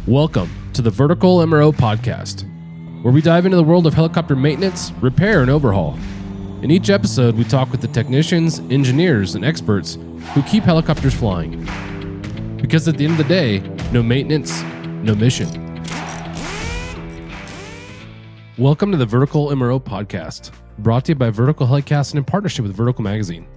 Welcome to the Vertical MRO Podcast, where we dive into the world of helicopter maintenance, repair, and overhaul. In each episode, we talk with the technicians, engineers, and experts who keep helicopters flying. Because at the end of the day, no maintenance, no mission. Welcome to the Vertical MRO Podcast, brought to you by Vertical HeliCASTS and in partnership with Vertical Magazine.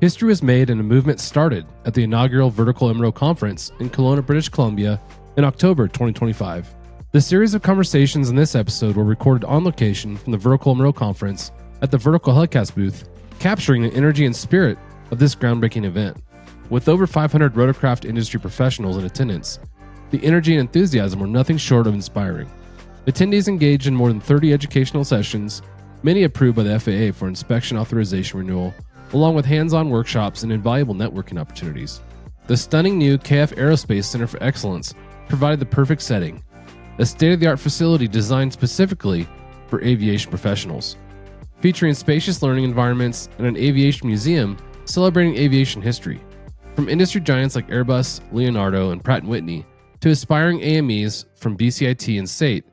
History was made and a movement started at the inaugural Vertical MRO Conference in Kelowna, British Columbia in October 2025. The series of conversations in this episode were recorded on location from the Vertical MRO Conference at the Vertical HeliCASTS booth, capturing the energy and spirit of this groundbreaking event. With over 500 rotorcraft industry professionals in attendance, the energy and enthusiasm were nothing short of inspiring. Attendees engaged in more than 30 educational sessions, many approved by the FAA for inspection authorization renewal, along with hands-on workshops and invaluable networking opportunities. The stunning new KF Aerospace Center for Excellence provided the perfect setting, a state-of-the-art facility designed specifically for aviation professionals, featuring spacious learning environments and an aviation museum celebrating aviation history. From industry giants like Airbus, Leonardo, and Pratt & Whitney to aspiring AMEs from BCIT and SATE,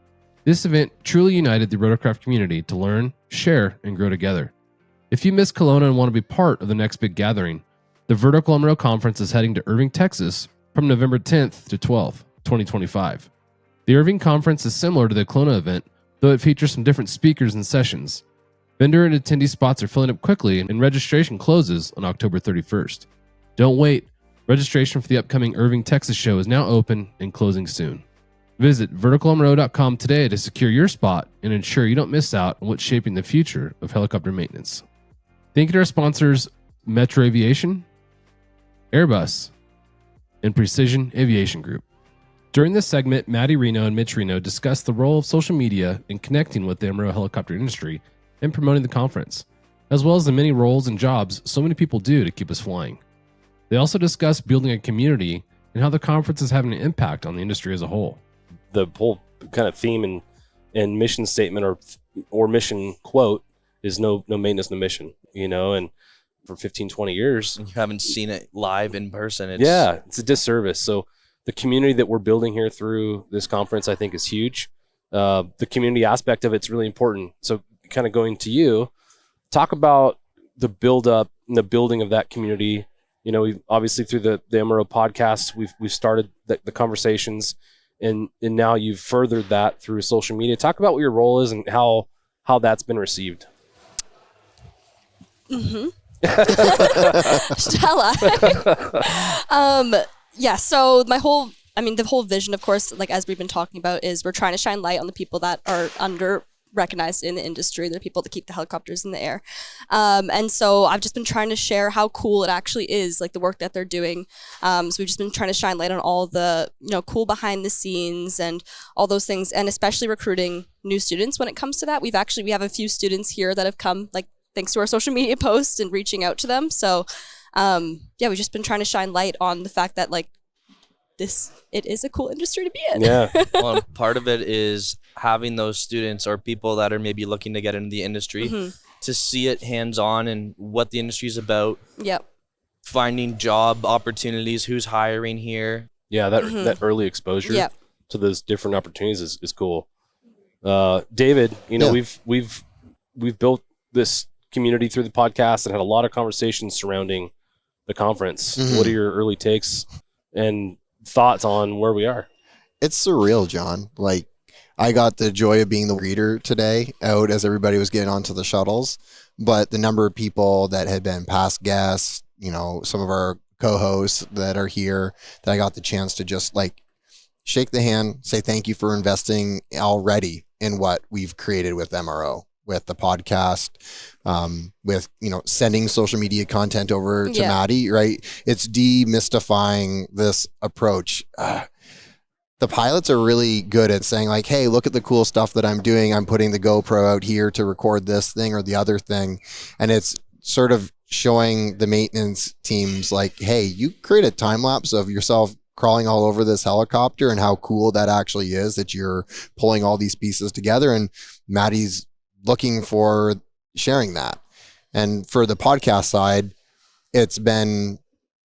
this event truly united the rotorcraft community to learn, share, and grow together. If you miss Kelowna and want to be part of the next big gathering, the Vertical MRO Conference is heading to Irving, Texas from November 10th to 12th, 2025. The Irving Conference is similar to the Kelowna event, though it features some different speakers and sessions. Vendor and attendee spots are filling up quickly and registration closes on October 31st. Don't wait. Registration for the upcoming Irving, Texas show is now open and closing soon. Visit verticalmro.com today to secure your spot and ensure you don't miss out on what's shaping the future of helicopter maintenance. Thank you to our sponsors, Metro Aviation, Airbus, and Precision Aviation Group. During this segment, Maddie Reno and Mitch Reno discussed the role of social media in connecting with the MRO helicopter industry and promoting the conference, as well as the many roles and jobs so many people do to keep us flying. They also discussed building a community and how the conference is having an impact on the industry as a whole. The whole kind of theme and mission statement or mission quote is no maintenance, no mission, and for 15, 20 years. You haven't seen it live in person. It's a disservice. So the community that we're building here through this conference, I think, is huge. The community aspect of it's really important. So kind of going to you, talk about the build up and the building of that community. We've obviously through the MRO podcast, we've started the conversations and now you've furthered that through social media. Talk about what your role is and how that's been received. Mm-hmm. Stella. So the whole vision, of course, like as we've been talking about, is we're trying to shine light on the people that are under recognized in the industry. They're people that keep the helicopters in the air. And so I've just been trying to share how cool it actually is, like the work that they're doing. So we've just been trying to shine light on all the, cool behind the scenes and all those things, and especially recruiting new students when it comes to that. We have a few students here that have come, like, thanks to our social media posts and reaching out to them. So, we've just been trying to shine light on the fact that, like, it is a cool industry to be in. Yeah. Well, part of it is having those students or people that are maybe looking to get into the industry to see it hands-on and what the industry is about. Yep. Finding job opportunities, who's hiring here. Yeah, that early exposure to those different opportunities is cool. David, we've built this community through the podcast and had a lot of conversations surrounding the conference. What are your early takes and thoughts on where we are? It's surreal, John. Like, I got the joy of being the greeter today out as everybody was getting onto the shuttles, but the number of people that had been past guests, some of our co-hosts that are here, that I got the chance to just like shake the hand, say thank you for investing already in what we've created with MRO, with the podcast, with, sending social media content over to Maddie, right? It's demystifying this approach. The pilots are really good at saying like, hey, look at the cool stuff that I'm doing. I'm putting the GoPro out here to record this thing or the other thing. And it's sort of showing the maintenance teams like, hey, you create a time lapse of yourself crawling all over this helicopter and how cool that actually is, that you're pulling all these pieces together. And Maddie's looking for sharing that. And for the podcast side, it's been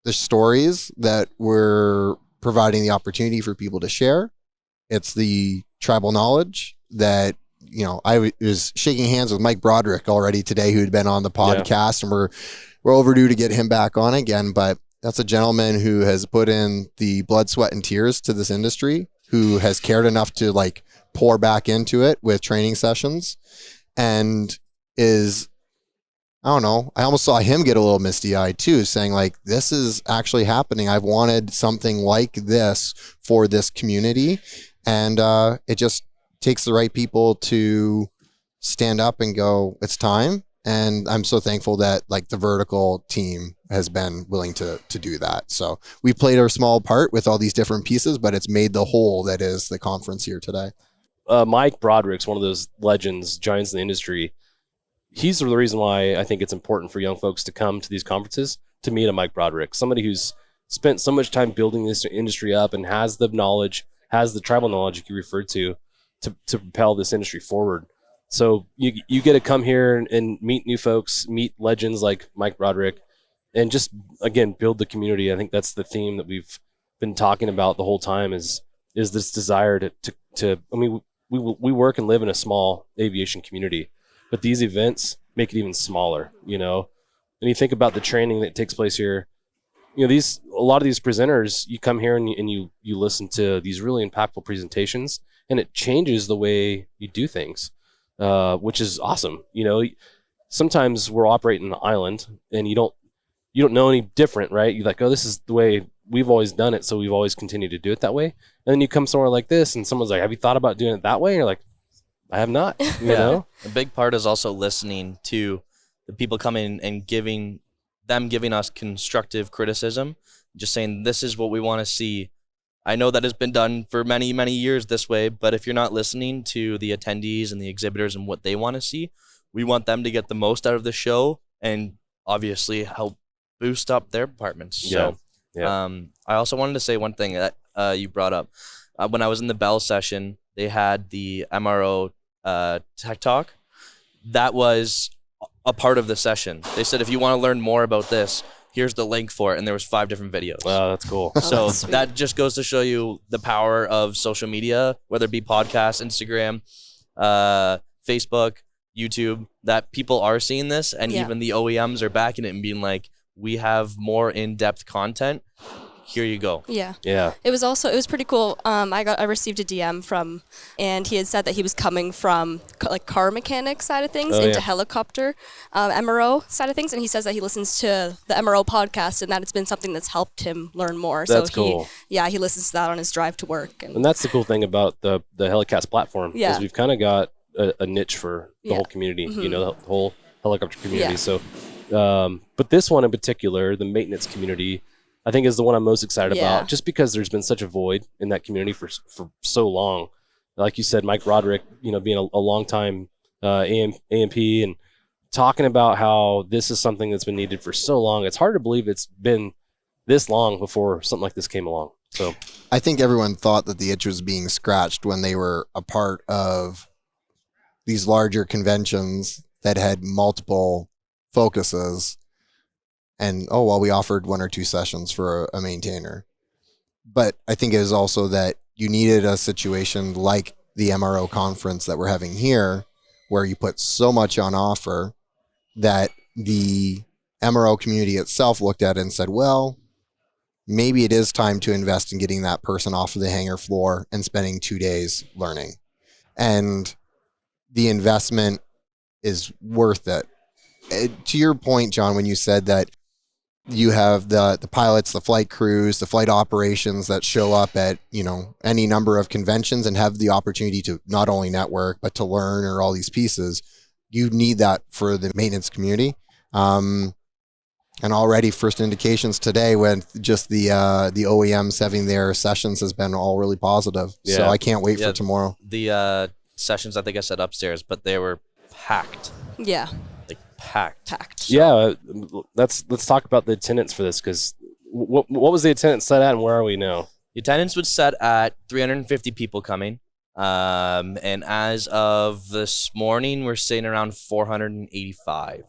the stories that we're providing the opportunity for people to share, It's the tribal knowledge that, I was shaking hands with Mike Broderick already today, who had been on the podcast, and we're overdue to get him back on again. But that's a gentleman who has put in the blood, sweat, and tears to this industry, who has cared enough to like pour back into it with training sessions, and is, I don't know, I almost saw him get a little misty-eyed too, saying like, this is actually happening. I've wanted something like this for this community. And it just takes the right people to stand up and go, it's time. And I'm so thankful that like the Vertical team has been willing to do that. So we played our small part with all these different pieces, but it's made the whole that is the conference here today. Mike Broderick's one of those legends, giants in the industry. He's the reason why I think it's important for young folks to come to these conferences to meet a Mike Broderick, somebody who's spent so much time building this industry up and has the knowledge, has the tribal knowledge you referred to propel this industry forward. So you get to come here and meet new folks, meet legends like Mike Broderick, and just, again, build the community. I think that's the theme that we've been talking about the whole time is this desire to I mean, we work and live in a small aviation community, but these events make it even smaller, And you think about the training that takes place here, a lot of these presenters, you come here and you listen to these really impactful presentations, and it changes the way you do things, which is awesome. Sometimes we're operating an island and you don't know any different, right? You're like, oh, this is the way we've always done it, so we've always continued to do it that way. And then you come somewhere like this and someone's like, have you thought about doing it that way? And you're like, I have not. A big part is also listening to the people coming and giving us constructive criticism, just saying, this is what we want to see. I know that has been done for many, many years this way, but if you're not listening to the attendees and the exhibitors and what they want to see, we want them to get the most out of the show and obviously help boost up their departments. I also wanted to say one thing that you brought up. When I was in the Bell session, they had the MRO Tech Talk. That was a part of the session. They said, if you want to learn more about this, here's the link for it. And there was 5 different videos. Wow, that's cool. So that just goes to show you the power of social media, whether it be podcasts, Instagram, Facebook, YouTube, that people are seeing this. And even the OEMs are backing it and being like, we have more in-depth content. Here you go. Yeah. It was pretty cool. I received a DM from, and he had said that he was coming from like car mechanic side of things into helicopter MRO side of things, and he says that he listens to the MRO podcast and that it's been something that's helped him learn more. That's cool. He listens to that on his drive to work. And that's the cool thing about the HeliCAST platform is we've kind of got a niche for the whole community, the whole helicopter community. Yeah. So, but this one in particular, the maintenance community, I think is the one I'm most excited about, just because there's been such a void in that community for so long. Like you said, Mike Broderick, being a long time AMP and talking about how this is something that's been needed for so long. It's hard to believe it's been this long before something like this came along. So I think everyone thought that the itch was being scratched when they were a part of these larger conventions that had multiple focuses. And, we offered 1 or 2 sessions for a maintainer. But I think it is also that you needed a situation like the MRO conference that we're having here, where you put so much on offer that the MRO community itself looked at it and said, well, maybe it is time to invest in getting that person off of the hangar floor and spending 2 days learning. And the investment is worth it. To your point, John, when you said that you have the pilots, the flight crews, the flight operations that show up at, any number of conventions and have the opportunity to not only network, but to learn or all these pieces. You need that for the maintenance community. And already first indications today with just the OEMs having their sessions has been all really positive. So I can't wait for tomorrow. The sessions, I think I said upstairs, but they were packed. Yeah. Packed. So. Yeah, let's talk about the attendance for this, because what was the attendance set at and where are we now? The attendance was set at 350 people coming, and as of this morning, we're sitting around 485.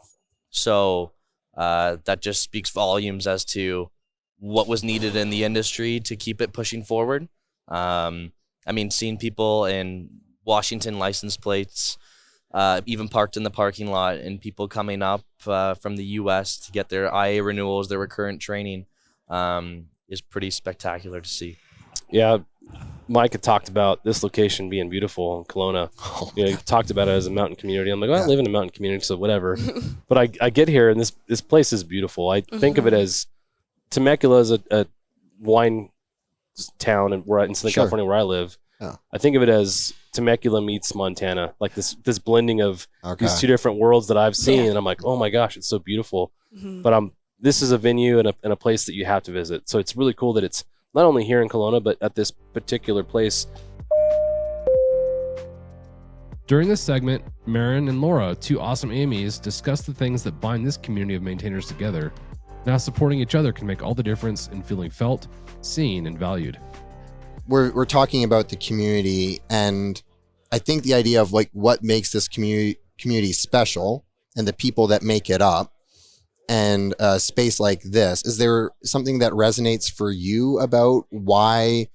So that just speaks volumes as to what was needed in the industry to keep it pushing forward. And I mean, seeing people in Washington license plates, even parked in the parking lot, and people coming up from the U.S. to get their IA renewals, their recurrent training, is pretty spectacular to see. Yeah, Mike had talked about this location being beautiful in Kelowna. He talked about it as a mountain community. I'm like, well, I live in a mountain community, so whatever. But I get here, and this place is beautiful. I think of it as Temecula is a wine town, and we're in Southern California where I live. Yeah. I think of it as Temecula meets Montana, like this blending of these two different worlds that I've seen, and I'm like, oh my gosh, it's so beautiful. But this is a venue and a place that you have to visit. So it's really cool that it's not only here in Kelowna, but at this particular place. During this segment, Marin and Laura, two awesome AMEs, discuss the things that bind this community of maintainers together, and how supporting each other can make all the difference in feeling felt, seen, and valued. We're talking about the community, and I think the idea of like what makes this community special and the people that make it up, and a space like this, is there something that resonates for you about why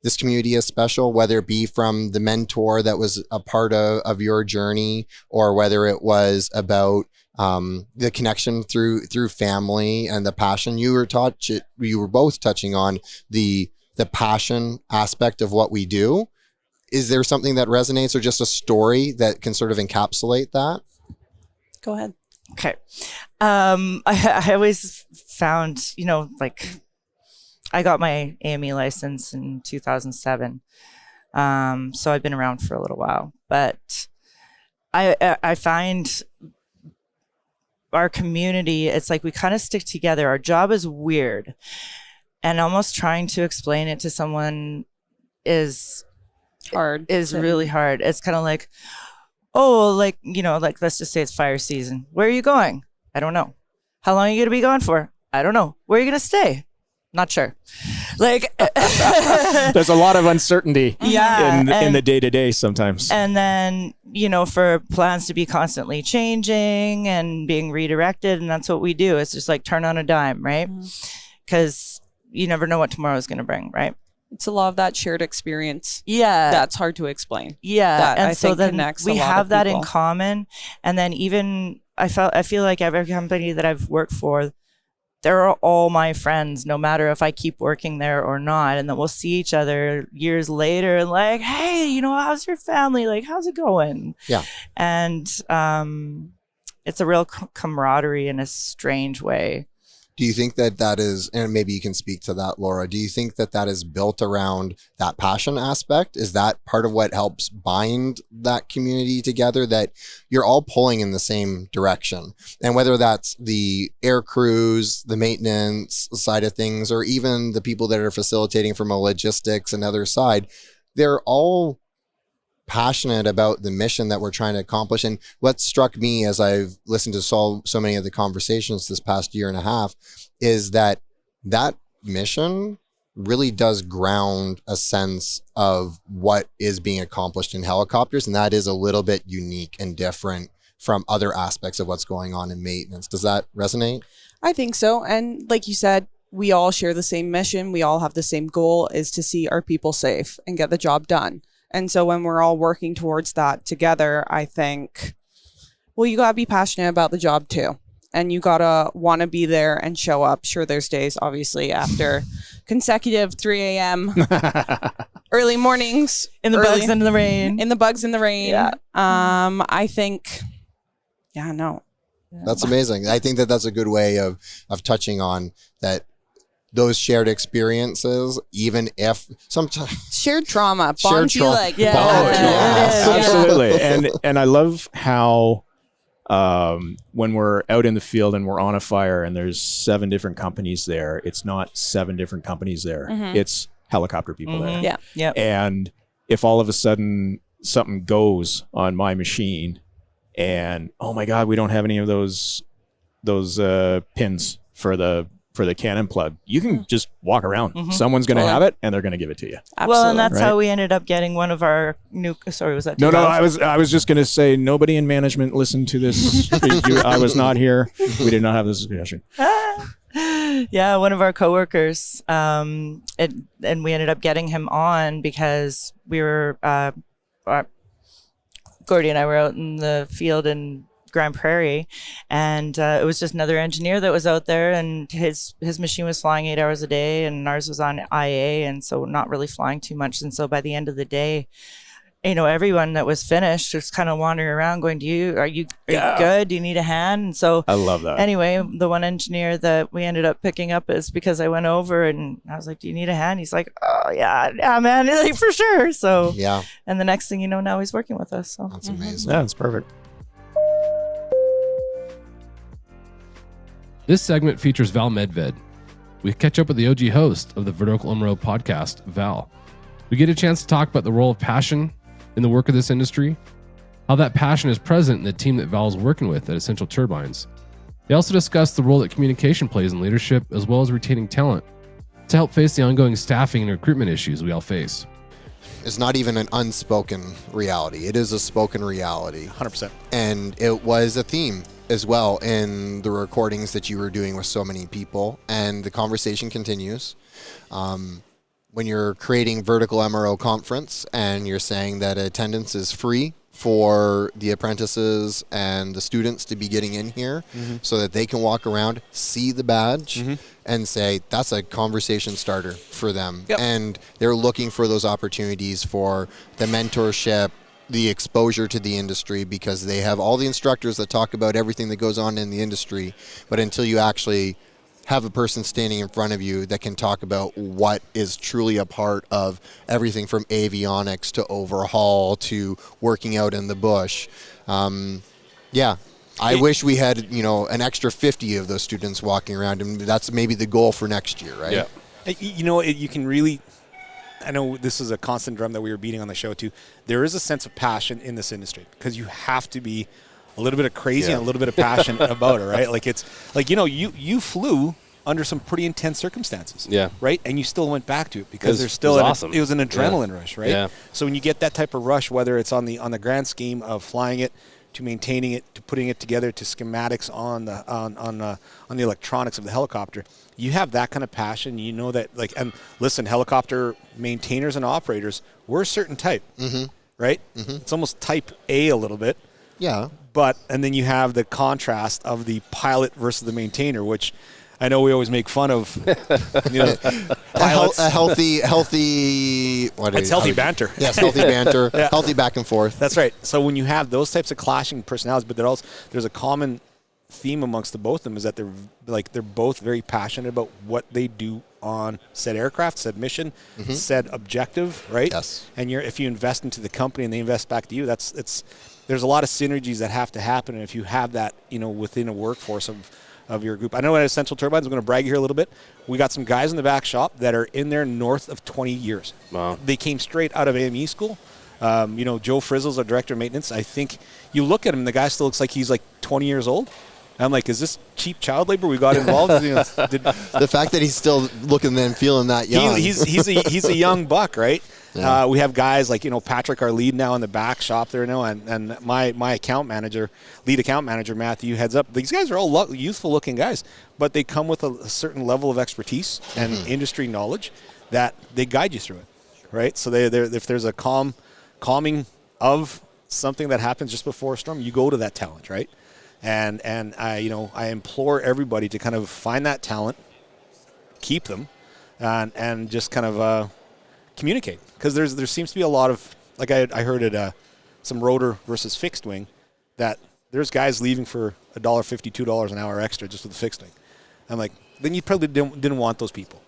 this community is special, whether it be from the mentor that was a part of your journey, or whether it was about the connection through family and the passion? You were both touching on the passion aspect of what we do. Is there something that resonates, or just a story that can sort of encapsulate that? Go ahead. Okay. I always found, like, I got my AME license in 2007. So I've been around for a little while, but I find our community, it's like we kind of stick together. Our job is weird, and almost trying to explain it to someone is really hard. It's kind of like, oh, like, like, let's just say it's fire season. Where are you going? I don't know. How long are you going to be gone for? I don't know. Where are you going to stay? Not sure. Like, there's a lot of uncertainty in the day-to-day sometimes. And then, for plans to be constantly changing and being redirected, and that's what we do. It's just like turn on a dime, right? Because you never know what tomorrow is going to bring, right? It's a lot of that shared experience. Yeah. That's hard to explain. Yeah. That, and I so think, then connects we a lot have of that people. in common. And then even I feel like every company that I've worked for, they're all my friends, no matter if I keep working there or not. And then we'll see each other years later and like, hey, how's your family? Like, how's it going? Yeah. And it's a real camaraderie in a strange way. Do you think that is, and maybe you can speak to that, Laura, do you think that is built around that passion aspect? Is that part of what helps bind that community together, that you're all pulling in the same direction? And whether that's the air crews, the maintenance side of things, or even the people that are facilitating from a logistics and other side, they're all passionate about the mission that we're trying to accomplish. And what struck me as I've listened to so many of the conversations this past year and a half is that mission really does ground a sense of what is being accomplished in helicopters. And that is a little bit unique and different from other aspects of what's going on in maintenance. Does that resonate? I think so. And like you said, we all share the same mission. We all have the same goal, is to see our people safe and get the job done. And so when we're all working towards that together, I think, well, you got to be passionate about the job too. And you got to want to be there and show up. Sure, there's days, obviously, after consecutive 3 a.m. early mornings. In the bugs and the rain. In the bugs and the rain. Yeah. I think, That's amazing. I think that's a good way of touching on that. Those shared experiences, even if sometimes shared trauma, bonds you like, absolutely. And I love how when we're out in the field and we're on a fire and there's 7 different companies there, it's not 7 different companies there. It's helicopter people there. Yeah. Yep. And if all of a sudden something goes on my machine, and oh my God, we don't have any of those pins for the cannon plug, you can just walk around. Someone's going to have it, and they're going to give it to you. Absolutely. Well, and that's how we ended up getting one of our new. Sorry, was that? No. I was just going to say nobody in management listened to this. I was not here. We did not have this discussion. Yeah, one of our coworkers, and we ended up getting him on because we were, Gordy and I were out in the field in Grand Prairie, and it was just another engineer that was out there, and his machine was flying 8 hours a day, and ours was on IA, and so not really flying too much. And so by the end of the day, everyone that was finished just kind of wandering around going, are you good? Do you need a hand? And so I love that. anyway, the one engineer that we ended up picking up is because I went over and I was like, do you need a hand? He's like, oh yeah, man, like, for sure. So Yeah, and the next thing you know, now he's working with us. So that's amazing. Yeah, it's perfect. This segment features Val Medved. We catch up with the OG host of the Vertical MRO Podcast, Val. We get a chance to talk about the role of passion in the work of this industry, how that passion is present in the team that Val is working with at Essential Turbines. They also discuss the role that communication plays in leadership, as well as retaining talent to help face the ongoing staffing and recruitment issues we all face. It's not even an unspoken reality. It is a spoken reality. 100%. And it was a theme as well in the recordings that you were doing with so many people. And the conversation continues. When you're creating Vertical MRO Conference and you're saying that attendance is free for the apprentices and the students to be getting in here so that they can walk around, see the badge, and say, that's a conversation starter for them. Yep. And they're looking for those opportunities for the mentorship, the exposure to the industry, because they have all the instructors that talk about everything that goes on in the industry, but until you actually have a person standing in front of you that can talk about what is truly a part of everything from avionics to overhaul to working out in the bush. I wish we had, an extra 50 of those students walking around, and that's maybe the goal for next year, right? Yeah. You can really, I know this is a constant drum that we were beating on the show too. There is a sense of passion in this industry because you have to be a little bit of crazy and a little bit of passion about it, right? Like it's like, you flew under some pretty intense circumstances, right? And you still went back to it because there's still awesome. It was an adrenaline rush, right? Yeah. So when you get that type of rush, whether it's on the grand scheme of flying it, to maintaining it, to putting it together, to schematics on the electronics of the helicopter, you have that kind of passion. You know that, and listen, helicopter maintainers and operators, we're a certain type, right? It's almost type A a little bit. Yeah. And then you have the contrast of the pilot versus the maintainer, which I know we always make fun of. Pilots. A healthy. It's healthy banter. Yes, healthy banter, healthy back and forth. That's right. So when you have those types of clashing personalities, but there's a common theme amongst the both of them is that they're both very passionate about what they do on said aircraft, said mission, said objective, right? Yes. And if you invest into the company and they invest back to you, there's a lot of synergies that have to happen. And if you have that, within a workforce of your group. I know at Essential Turbines, I'm going to brag here a little bit. We got some guys in the back shop that are in there north of 20 years. Wow. They came straight out of AME school. Joe Frizzle's our director of maintenance. I think you look at him, the guy still looks like he's 20 years old. I'm like, is this cheap child labor we got involved? The fact that he's still looking and feeling that young. He's a young buck, right? Yeah. We have guys like, Patrick, our lead now in the back shop there now, and my lead account manager, Matthew, heads up. These guys are all youthful looking guys, but they come with a certain level of expertise and industry knowledge that they guide you through it, right? So if there's a calming of something that happens just before a storm, you go to that talent, right? And I implore everybody to kind of find that talent, keep them, and just kind of communicate, because there seems to be a lot of, like I heard at some rotor versus fixed wing, that there's guys leaving for $1.50, $2 an hour extra just with the fixed wing. I'm like, then you probably didn't want those people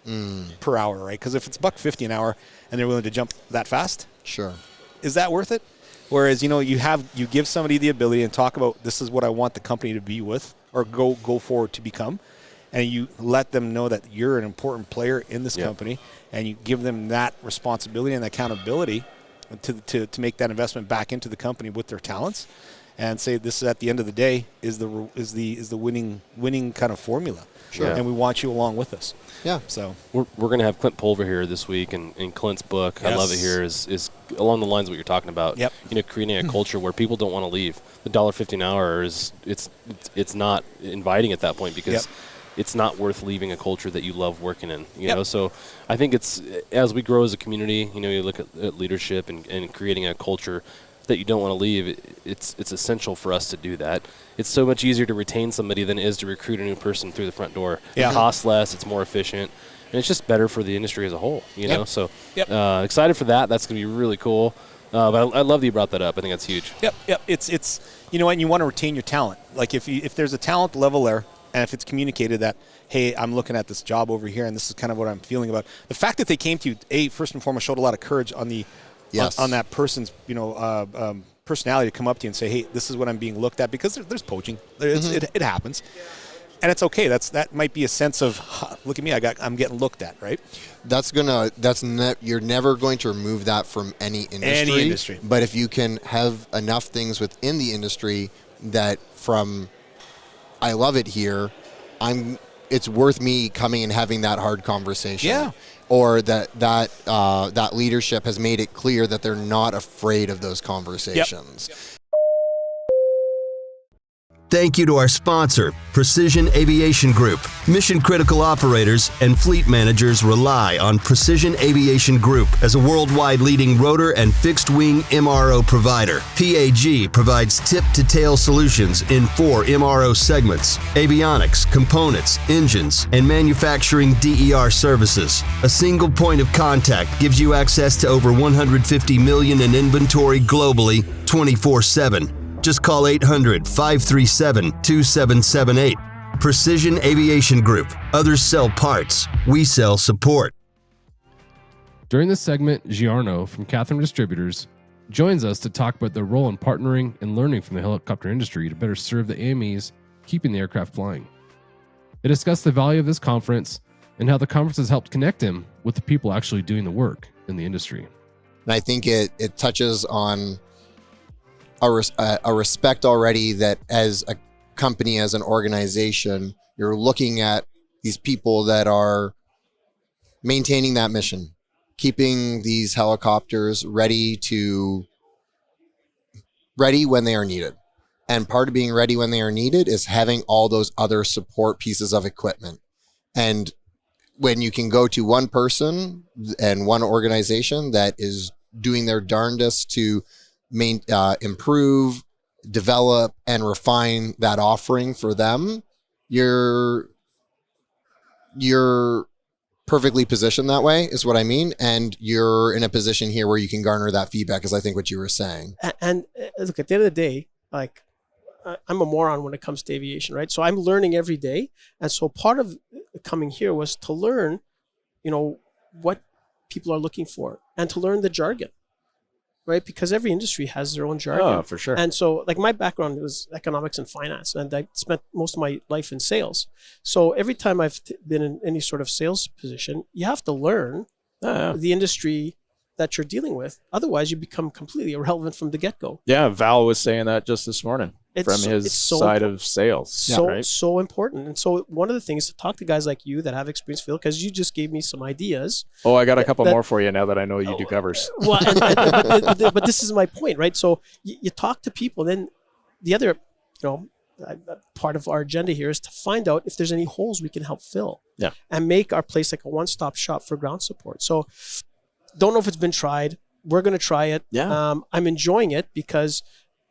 per hour, right? Because if it's $1.50 an hour and they're willing to jump that fast, Sure. is that worth it? Whereas, you give somebody the ability and talk about, this is what I want the company to be with or go forward to become, and you let them know that you're an important player in this company, and you give them that responsibility and accountability to make that investment back into the company with their talents, and say this is, at the end of the day, is the winning kind of formula. Sure. And we want you along with us. Yeah. So We're going to have Clint Pulver here this week, and in Clint's book, I love it here, is along the lines of what you're talking about. Yep. Creating a culture where people don't want to leave. The $1.50 an hour it's not inviting at that point, because it's not worth leaving a culture that you love working in, you know? So I think it's, as we grow as a community, you know, you look at leadership and creating a culture that you don't want to leave, it's essential for us to do that. It's so much easier to retain somebody than it is to recruit a new person through the front door. It costs less, it's more efficient, and it's just better for the industry as a whole, you know? So excited for that. That's going to be really cool. But I love that you brought that up. I think that's huge. Yep. It's you know, and you want to retain your talent. Like if there's a talent level there, and if it's communicated that, hey, I'm looking at this job over here, and this is kind of what I'm feeling about. The fact that they came to you, first and foremost, showed a lot of courage on the on that person's, you know, personality to come up to you and say, hey, this is what I'm being looked at, because there's poaching. It happens. And it's okay. That might be a sense of, look at me, I'm getting looked at, right? You're never going to remove that from any industry. But if you can have enough things within the industry that from, I love it here, it's worth me coming and having that hard conversation. Yeah. Or that leadership has made it clear that they're not afraid of those conversations. Thank you to our sponsor, Precision Aviation Group. Mission-critical operators and fleet managers rely on Precision Aviation Group as a worldwide leading rotor and fixed-wing MRO provider. PAG provides tip-to-tail solutions in 4 MRO segments: avionics, components, engines, and manufacturing DER services. A single point of contact gives you access to over 150 million in inventory globally, 24/7. Just call 800-537-2778. Precision Aviation Group. Others sell parts. We sell support. During this segment, Giarno from Catherine Distributors joins us to talk about their role in partnering and learning from the helicopter industry to better serve the AMEs keeping the aircraft flying. They discuss the value of this conference and how the conference has helped connect him with the people actually doing the work in the industry. And I think it touches on a respect already that as a company, as an organization, you're looking at these people that are maintaining that mission, keeping these helicopters ready when they are needed. And part of being ready when they are needed is having all those other support pieces of equipment. And when you can go to one person and one organization that is doing their darndest to improve, develop, and refine that offering for them, you're perfectly positioned that way, is what I mean. And you're in a position here where you can garner that feedback, is I think what you were saying. And look, at the end of the day, like, I'm a moron when it comes to aviation, right? So I'm learning every day. And so part of coming here was to learn, you know, what people are looking for and to learn the jargon. Right, because every industry has their own jargon. Oh, for sure. And so, like, my background was economics and finance, and I spent most of my life in sales. So every time I've been in any sort of sales position, you have to learn the industry that you're dealing with. Otherwise, you become completely irrelevant from the get-go. Yeah, Val was saying that just this morning from his side of sales. So important. And so one of the things to talk to guys like you that have experience field, because you just gave me some ideas. Oh, I got a couple more for you now that I know you do covers. Well, but this is my point, right? So you talk to people, then the other, part of our agenda here is to find out if there's any holes we can help fill. Yeah. And make our place like a one-stop shop for ground support. So don't know if it's been tried. We're going to try it. Yeah. I'm enjoying it because,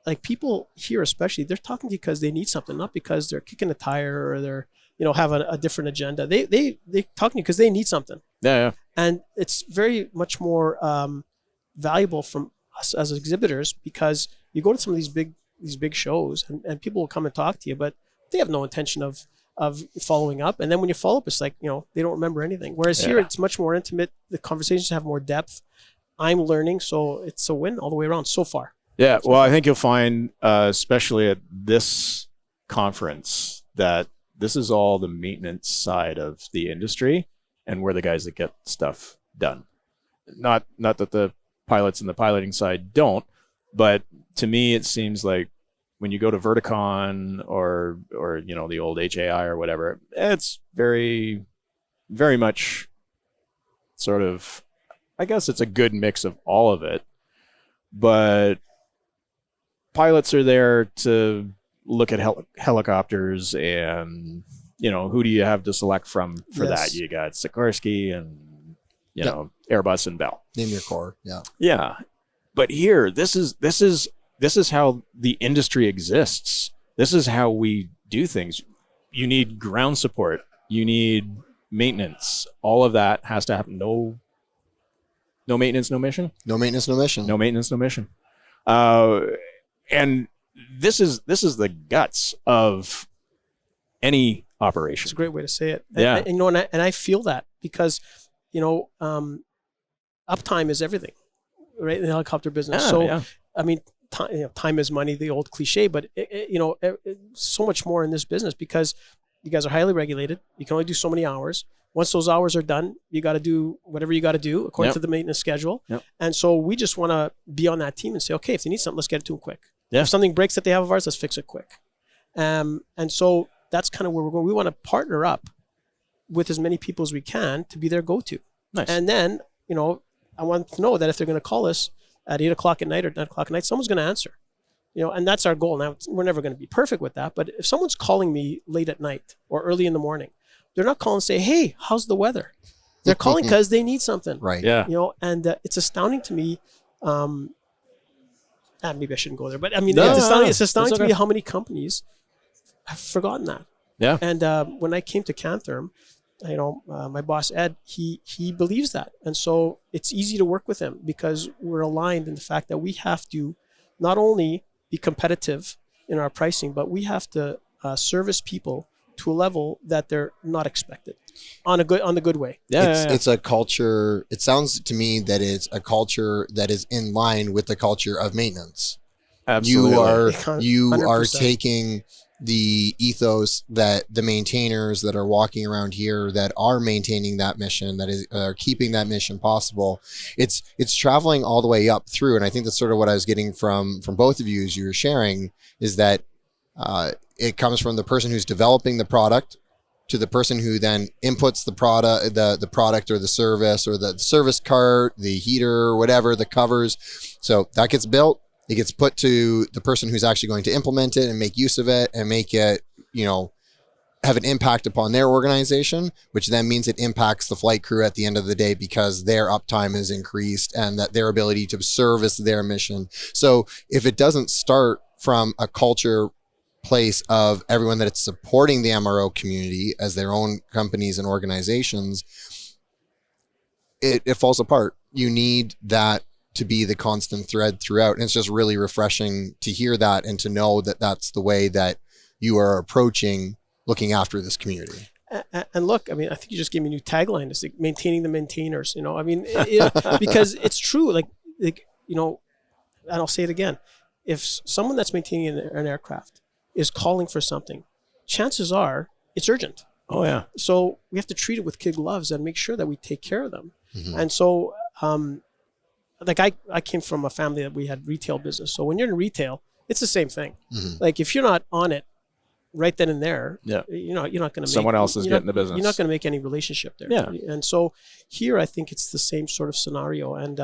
like, people here especially, they're talking to you because they need something, not because they're kicking a tire or they're, have a different agenda. They talking to you because they need something. Yeah. And it's very much more valuable from us as exhibitors, because you go to some of these big shows and people will come and talk to you, but they have no intention of following up. And then when you follow up, it's like, they don't remember anything. Whereas here, it's much more intimate. The conversations have more depth. I'm learning, so it's a win all the way around so far. Yeah, well, I think you'll find, especially at this conference, that this is all the maintenance side of the industry, and we're the guys that get stuff done. Not that the pilots and the piloting side don't, but to me, it seems like when you go to Verticon or the old HAI or whatever, it's very, very much sort of, I guess it's a good mix of all of it, but pilots are there to look at helicopters and who do you have to select from for Yes. that? You got Sikorsky and, Yep. Airbus and Bell. Name your core. Yeah. Yeah. But here, this is how the industry exists. This is how we do things. You need ground support. You need maintenance. All of that has to happen. No maintenance, no mission. No maintenance, no mission. No maintenance, no mission. And this is the guts of any operation. It's a great way to say it. Yeah. And I feel that because, uptime is everything, right? In the helicopter business. Yeah, So, yeah. I mean, time is money, the old cliche, but so much more in this business because you guys are highly regulated. You can only do so many hours. Once those hours are done, you got to do whatever you got to do according Yep. to the maintenance schedule. Yep. And so we just want to be on that team and say, okay, if they need something, let's get it to them quick. Yeah. If something breaks that they have of ours, let's fix it quick. And so that's kind of where we're going. We want to partner up with as many people as we can to be their go-to. Nice. And then, I want to know that if they're going to call us at 8 o'clock at night or 9 o'clock at night, someone's going to answer. And that's our goal. Now, we're never going to be perfect with that, but if someone's calling me late at night or early in the morning, they're not calling and say, hey, how's the weather? They're calling because they need something. Right. Yeah. And it's astounding to me. Maybe I shouldn't go there, but I mean, No, it's astounding that's to me okay. how many companies have forgotten that. Yeah. And when I came to Cantherm, my boss Ed, he believes that, and so it's easy to work with him because we're aligned in the fact that we have to not only be competitive in our pricing, but we have to service people to a level that they're not expected on the good way. Yeah. It's a culture. It sounds to me that it's a culture that is in line with the culture of maintenance. Absolutely. You are 100%. taking the ethos that the maintainers that are walking around here that are maintaining that mission, that are keeping that mission possible. It's traveling all the way up through, and I think that's sort of what I was getting from both of you as you were sharing, is that it comes from the person who's developing the product to the person who then inputs the product, the product or the service cart, the heater, whatever, the covers. So that gets built. It gets put to the person who's actually going to implement it and make use of it and make it, have an impact upon their organization, which then means it impacts the flight crew at the end of the day because their uptime is increased and that their ability to service their mission. So if it doesn't start from a culture place of everyone that it's supporting the MRO community as their own companies and organizations, it falls apart. You need that to be the constant thread throughout. And it's just really refreshing to hear that and to know that that's the way that you are approaching looking after this community. And look, I mean, I think you just gave me a new tagline. It's like maintaining the maintainers, because it's true. And I'll say it again. If someone that's maintaining an aircraft is calling for something, chances are it's urgent. Oh yeah. So we have to treat it with kid gloves and make sure that we take care of them. Mm-hmm. And so, I came from a family that we had retail business. So when you're in retail, it's the same thing. Mm-hmm. Like if you're not on it right then and there, Yeah. you're not going to Someone else is getting the business. You're not going to make any relationship there. Yeah. And so here, I think it's the same sort of scenario. And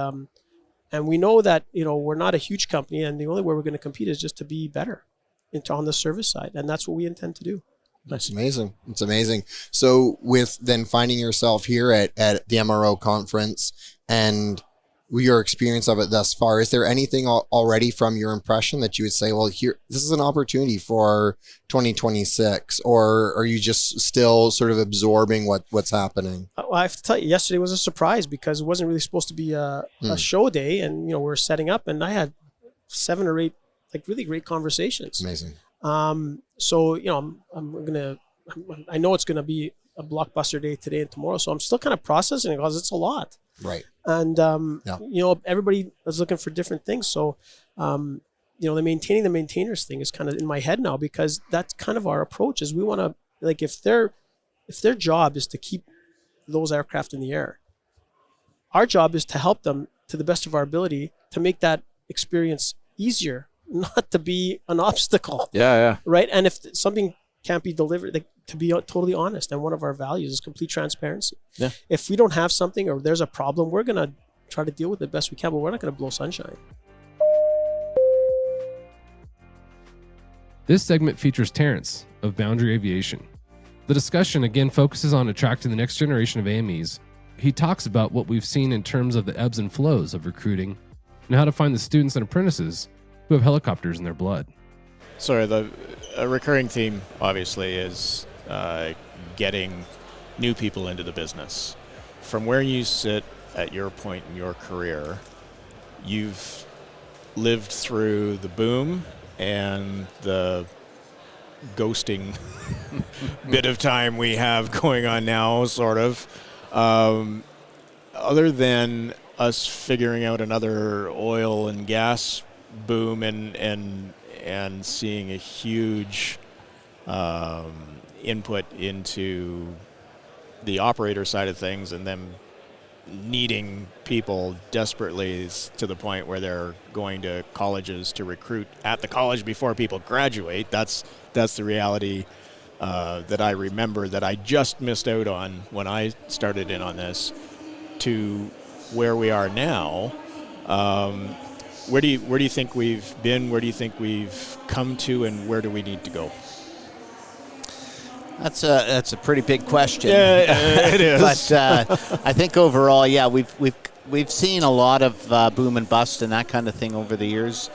we know that, we're not a huge company and the only way we're going to compete is just to be better on the service side. And that's what we intend to do. It's amazing. It's amazing. So with then finding yourself here at the MRO conference and your experience of it thus far, is there anything already from your impression that you would say, well, here, this is an opportunity for 2026, or are you just still sort of absorbing what's happening? Well, I have to tell you, yesterday was a surprise because it wasn't really supposed to be a show day, and we're setting up, and I had 7 or 8 really great conversations. Amazing. So I know it's gonna be a blockbuster day today and tomorrow, so I'm still kind of processing it because it's a lot. Right. And everybody is looking for different things. So the maintaining the maintainers thing is kind of in my head now because that's kind of our approach. Is we want to if their job is to keep those aircraft in the air, our job is to help them to the best of our ability to make that experience easier, not to be an obstacle. Yeah. Right. And if something can't be delivered, to be totally honest, and one of our values is complete transparency. Yeah. If we don't have something or there's a problem, we're going to try to deal with it best we can, but we're not going to blow sunshine. This segment features Terrence of Boundary Aviation. The discussion again focuses on attracting the next generation of AMEs. He talks about what we've seen in terms of the ebbs and flows of recruiting and how to find the students and apprentices who have helicopters in their blood. So a recurring theme, obviously, is getting new people into the business. From where you sit at your point in your career, you've lived through the boom and the ghosting bit of time we have going on now, sort of. Other than us figuring out another oil and gas boom and seeing a huge input into the operator side of things, and them needing people desperately to the point where they're going to colleges to recruit at the college before people graduate. That's the reality that I remember that I just missed out on when I started in on this, to where we are now. Where do you think we've been? Where do you think we've come to, and where do we need to go? That's a pretty big question. Yeah, it is. But I think overall, yeah, we've seen a lot of boom and bust and that kind of thing over the years,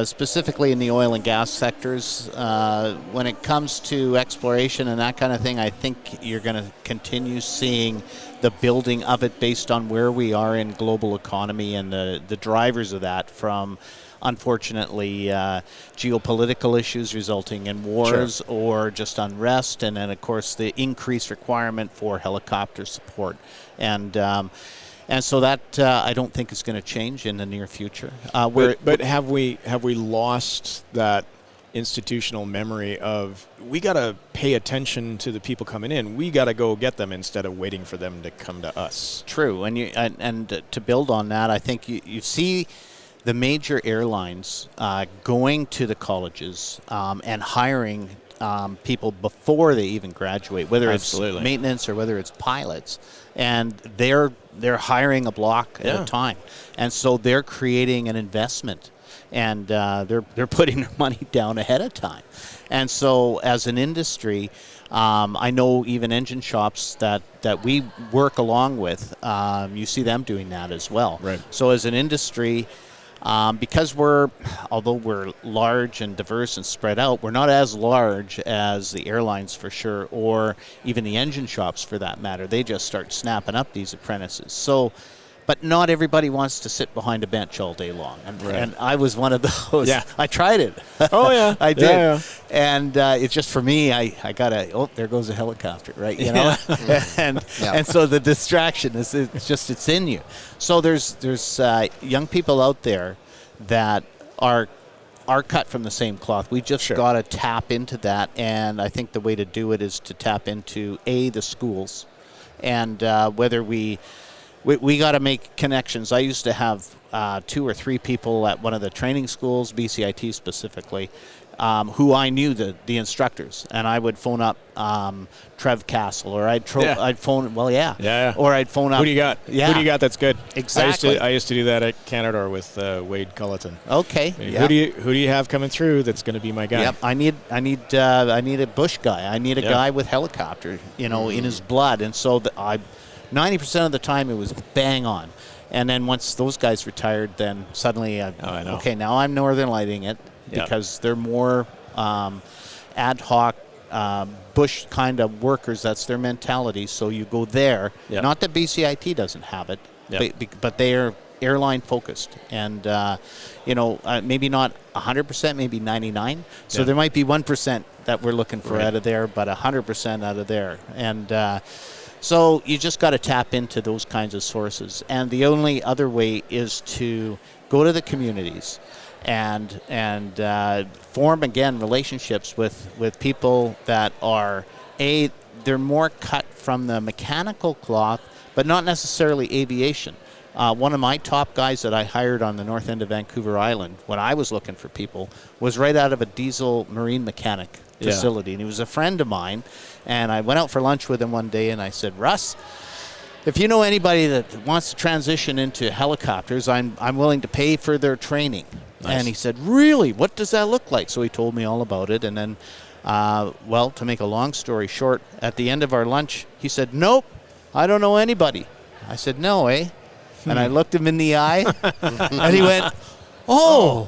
specifically in the oil and gas sectors. When it comes to exploration and that kind of thing, I think you're going to continue seeing the building of it based on where we are in global economy and the drivers of that, from unfortunately geopolitical issues resulting in wars, sure, or just unrest, and then of course the increased requirement for helicopter support, and so that I don't think is going to change in the near future. But have we lost that institutional memory of, we got to pay attention to the people coming in, we got to go get them instead of waiting for them to come to us? True, and to build on that, I think you see the major airlines going to the colleges and hiring people before they even graduate, whether Absolutely. It's maintenance or whether it's pilots, and they're hiring a block at a time, and so they're creating an investment, and they're putting their money down ahead of time, and so as an industry, I know even engine shops that we work along with, you see them doing that as well. Right. So as an industry, because although we're large and diverse and spread out, we're not as large as the airlines for sure, or even the engine shops for that matter. They just start snapping up these apprentices. So, but not everybody wants to sit behind a bench all day long. And I was one of those. Yeah. I tried it. Oh, yeah. I did. Yeah. And it's just, for me, I got there goes a helicopter, right? You know? And so the distraction is, it's in you. So there's young people out there that are cut from the same cloth. We just got to tap into that. And I think the way to do it is to tap into, the schools. And whether we got to make connections. I used to have 2 or 3 people at one of the training schools, BCIT specifically, who I knew the instructors, and I would phone up Trev Castle, or I'd phone, or I'd phone up. Who do you got? Yeah. Who do you got that's good? Exactly. I used to do that at Canada with Wade Culleton. Okay. Who do you have coming through that's going to be my guy? Yep. I need a bush guy. I need a guy with helicopter, in his blood, and so 90% of the time it was bang on. And then once those guys retired, then suddenly, okay, now I'm Northern Lighting it, because they're more ad hoc, bush kind of workers. That's their mentality. So you go there. Yep. Not that BCIT doesn't have it, but they are airline focused. And, maybe not 100%, maybe 99%. So there might be 1% that we're looking for out of there, but 100% out of there. And so you just got to tap into those kinds of sources. And the only other way is to go to the communities and form, again, relationships with people that are, they're more cut from the mechanical cloth, but not necessarily aviation. One of my top guys that I hired on the north end of Vancouver Island when I was looking for people was right out of a diesel marine mechanic facility, and he was a friend of mine. And I went out for lunch with him one day, and I said, Russ, if you know anybody that wants to transition into helicopters, I'm willing to pay for their training. Nice. And he said, really? What does that look like? So he told me all about it, and then Well, to make a long story short, at the end of our lunch, he said, "Nope, I don't know anybody." I said, "No, eh?" And I looked him in the eye, and he went, "Oh.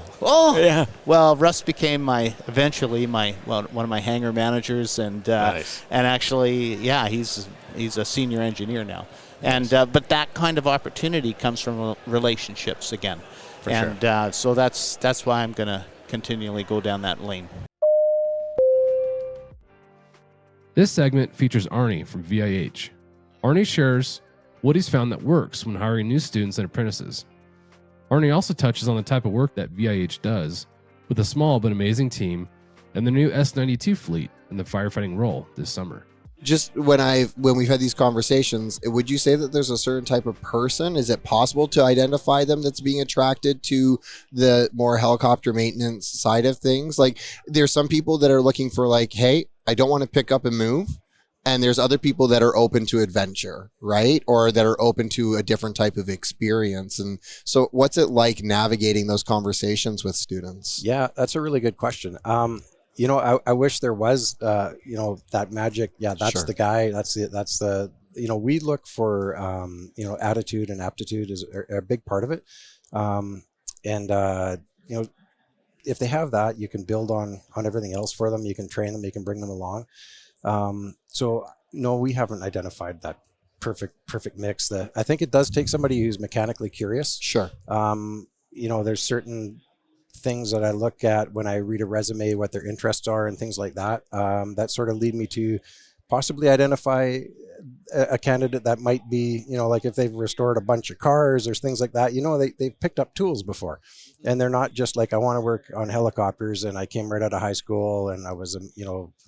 Yeah. Well, Russ became eventually one of my hangar managers, and Nice. and actually, yeah, he's a senior engineer now. And but that kind of opportunity comes from relationships again, so that's why I'm gonna continually go down that lane. This segment features Arnie from VIH. Arnie shares what he's found that works when hiring new students and apprentices. Arnie also touches on the type of work that VIH does with a small but amazing team and the new S-92 fleet in the firefighting role this summer. Just when we've had these conversations, would you say that there's a certain type of person? Is it possible to identify them that's being attracted to the more helicopter maintenance side of things? Like, there's some people that are looking for like, hey, I don't want to pick up and move. And there's other people that are open to adventure, right? Or that are open to a different type of experience. And so what's it like navigating those conversations with students? Yeah, that's a really good question. I wish there was, that magic. Yeah, that's Sure. the guy. That's the, we look for, attitude and aptitude are a big part of it. If they have that, you can build on everything else for them. You can train them, you can bring them along. So no, we haven't identified that perfect mix. I think it does take somebody who's mechanically curious. Sure. There's certain things that I look at when I read a resume, what their interests are and things like that, that sort of lead me to possibly identify a candidate that might be, like if they've restored a bunch of cars or things like that, they've picked up tools before, and they're not just like, I want to work on helicopters and I came right out of high school and I was,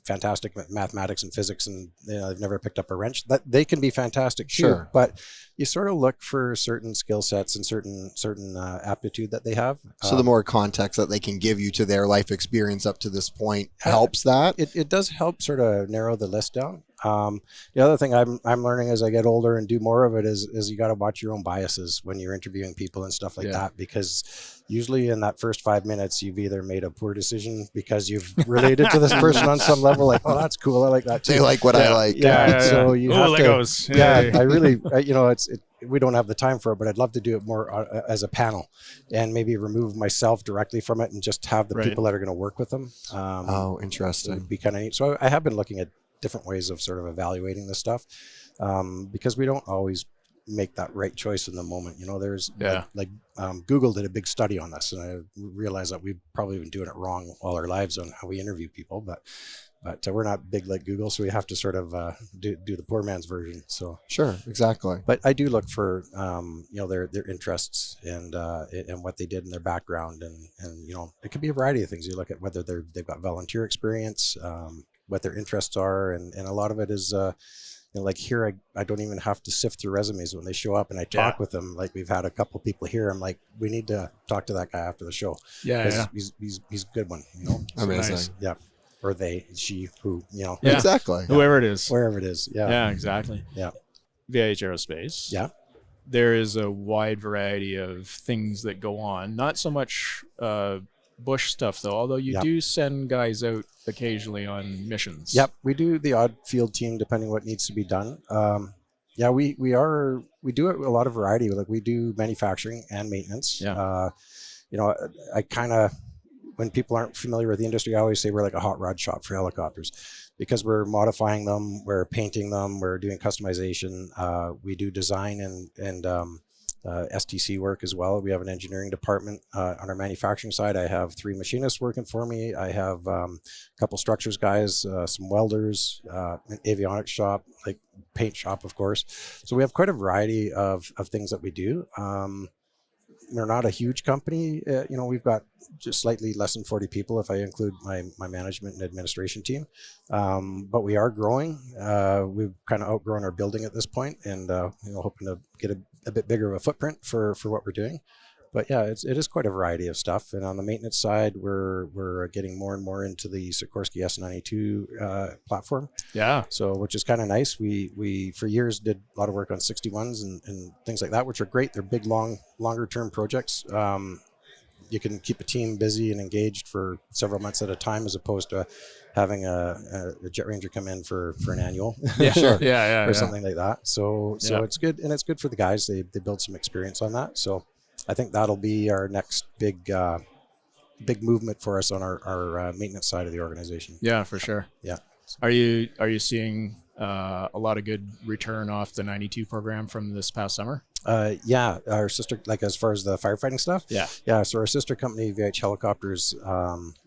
fantastic at mathematics and physics and I've never picked up a wrench. That they can be fantastic too, Sure. but you sort of look for certain skill sets and certain aptitude that they have. So the more context that they can give you to their life experience up to this point helps that. It does help sort of narrow the list down. The other thing I'm learning as I get older and do more of it is you got to watch your own biases when you're interviewing people and stuff like that, because usually in that first 5 minutes, you've either made a poor decision because you've related to this person on some level, like, oh, that's cool, I like that too. They like what I like. Yeah. So you have Legos. to. Yeah, I really, we don't have the time for it, but I'd love to do it more as a panel, and maybe remove myself directly from it and just have the people that are going to work with them. Interesting. It'd be kind of neat. So I have been looking at different ways of sort of evaluating this stuff, because we don't always make that right choice in the moment. There's Google did a big study on this, and I realized that we've probably been doing it wrong all our lives on how we interview people, but we're not big like Google, so we have to sort of do the poor man's version. So sure, exactly. But I do look for their interests and what they did in their background, and it could be a variety of things. You look at whether they've got volunteer experience, what their interests are, and a lot of it is like here I don't even have to sift through resumes when they show up and I talk with them. Like we've had a couple people here, I'm like, we need to talk to that guy after the show. He's a good one. Amazing. Nice. Yeah. Or they, she, who, exactly. Whoever it is. Wherever it is. Yeah. Yeah, exactly. Yeah. VIH Aerospace. Yeah. There is a wide variety of things that go on. Not so much bush stuff, though, although you do send guys out occasionally on missions. Yep. We do the odd field team depending what needs to be done. We do a lot of variety. Like we do manufacturing and maintenance. Yeah. I kind of, when people aren't familiar with the industry, I always say we're like a hot rod shop for helicopters, because we're modifying them, we're painting them, we're doing customization. We do design and STC work as well. We have an engineering department. On our manufacturing side, I have 3 machinists working for me. I have a couple structures guys, some welders, an avionics shop, like paint shop, of course. So we have quite a variety of things that we do. We're not a huge company. We've got just slightly less than 40 people if I include my management and administration team. But we are growing. We've kind of outgrown our building at this point, and hoping to get a bit bigger of a footprint for what we're doing. But yeah, it is quite a variety of stuff. And on the maintenance side, we're getting more and more into the Sikorsky S-92 platform. Yeah. So, which is kind of nice. We for years did a lot of work on 61s and things like that, which are great. They're big, longer term projects. you can keep a team busy and engaged for several months at a time, as opposed to having a jet ranger come in for an annual or something like that. So it's good, and it's good for the guys. They build some experience on that. So I think that'll be our next big movement for us on our maintenance side of the organization. Yeah, for sure. Yeah. Are you seeing a lot of good return off the 92 program from this past summer? Yeah, our sister, like as far as the firefighting stuff. Yeah. So our sister company, VH Helicopters,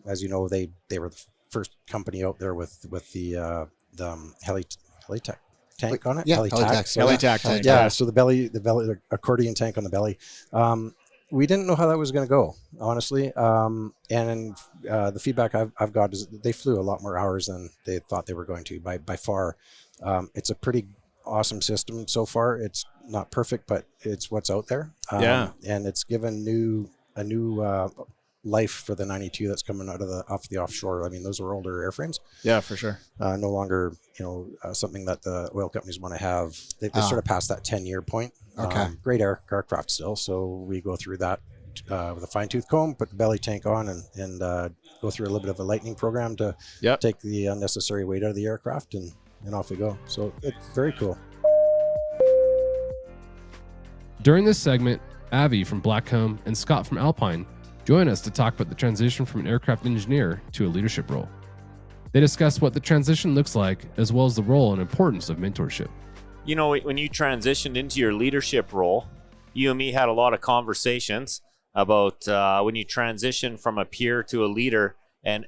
as you know, they were the first company out there with the helitech tank on it. Yeah, Helitac tank. Yeah. So the belly accordion tank on the belly. We didn't know how that was going to go, honestly. And the feedback I've got is they flew a lot more hours than they thought they were going to by far. It's a pretty awesome system so far. It's not perfect, but it's what's out there. And it's given a new life for the 92 that's coming out of off the offshore. I mean, those are older airframes. Yeah, for sure. No longer, something that the oil companies want to have. They sort of passed that 10-year point. Okay. Great aircraft still. So we go through that with a fine-tooth comb, put the belly tank on, and go through a little bit of a lightning program to take the unnecessary weight out of the aircraft, and off we go. So it's very cool. During this segment, Avi from Blackcomb and Scott from Alpine join us to talk about the transition from an aircraft engineer to a leadership role. They discuss what the transition looks like, as well as the role and importance of mentorship. When you transitioned into your leadership role, you and me had a lot of conversations about when you transition from a peer to a leader and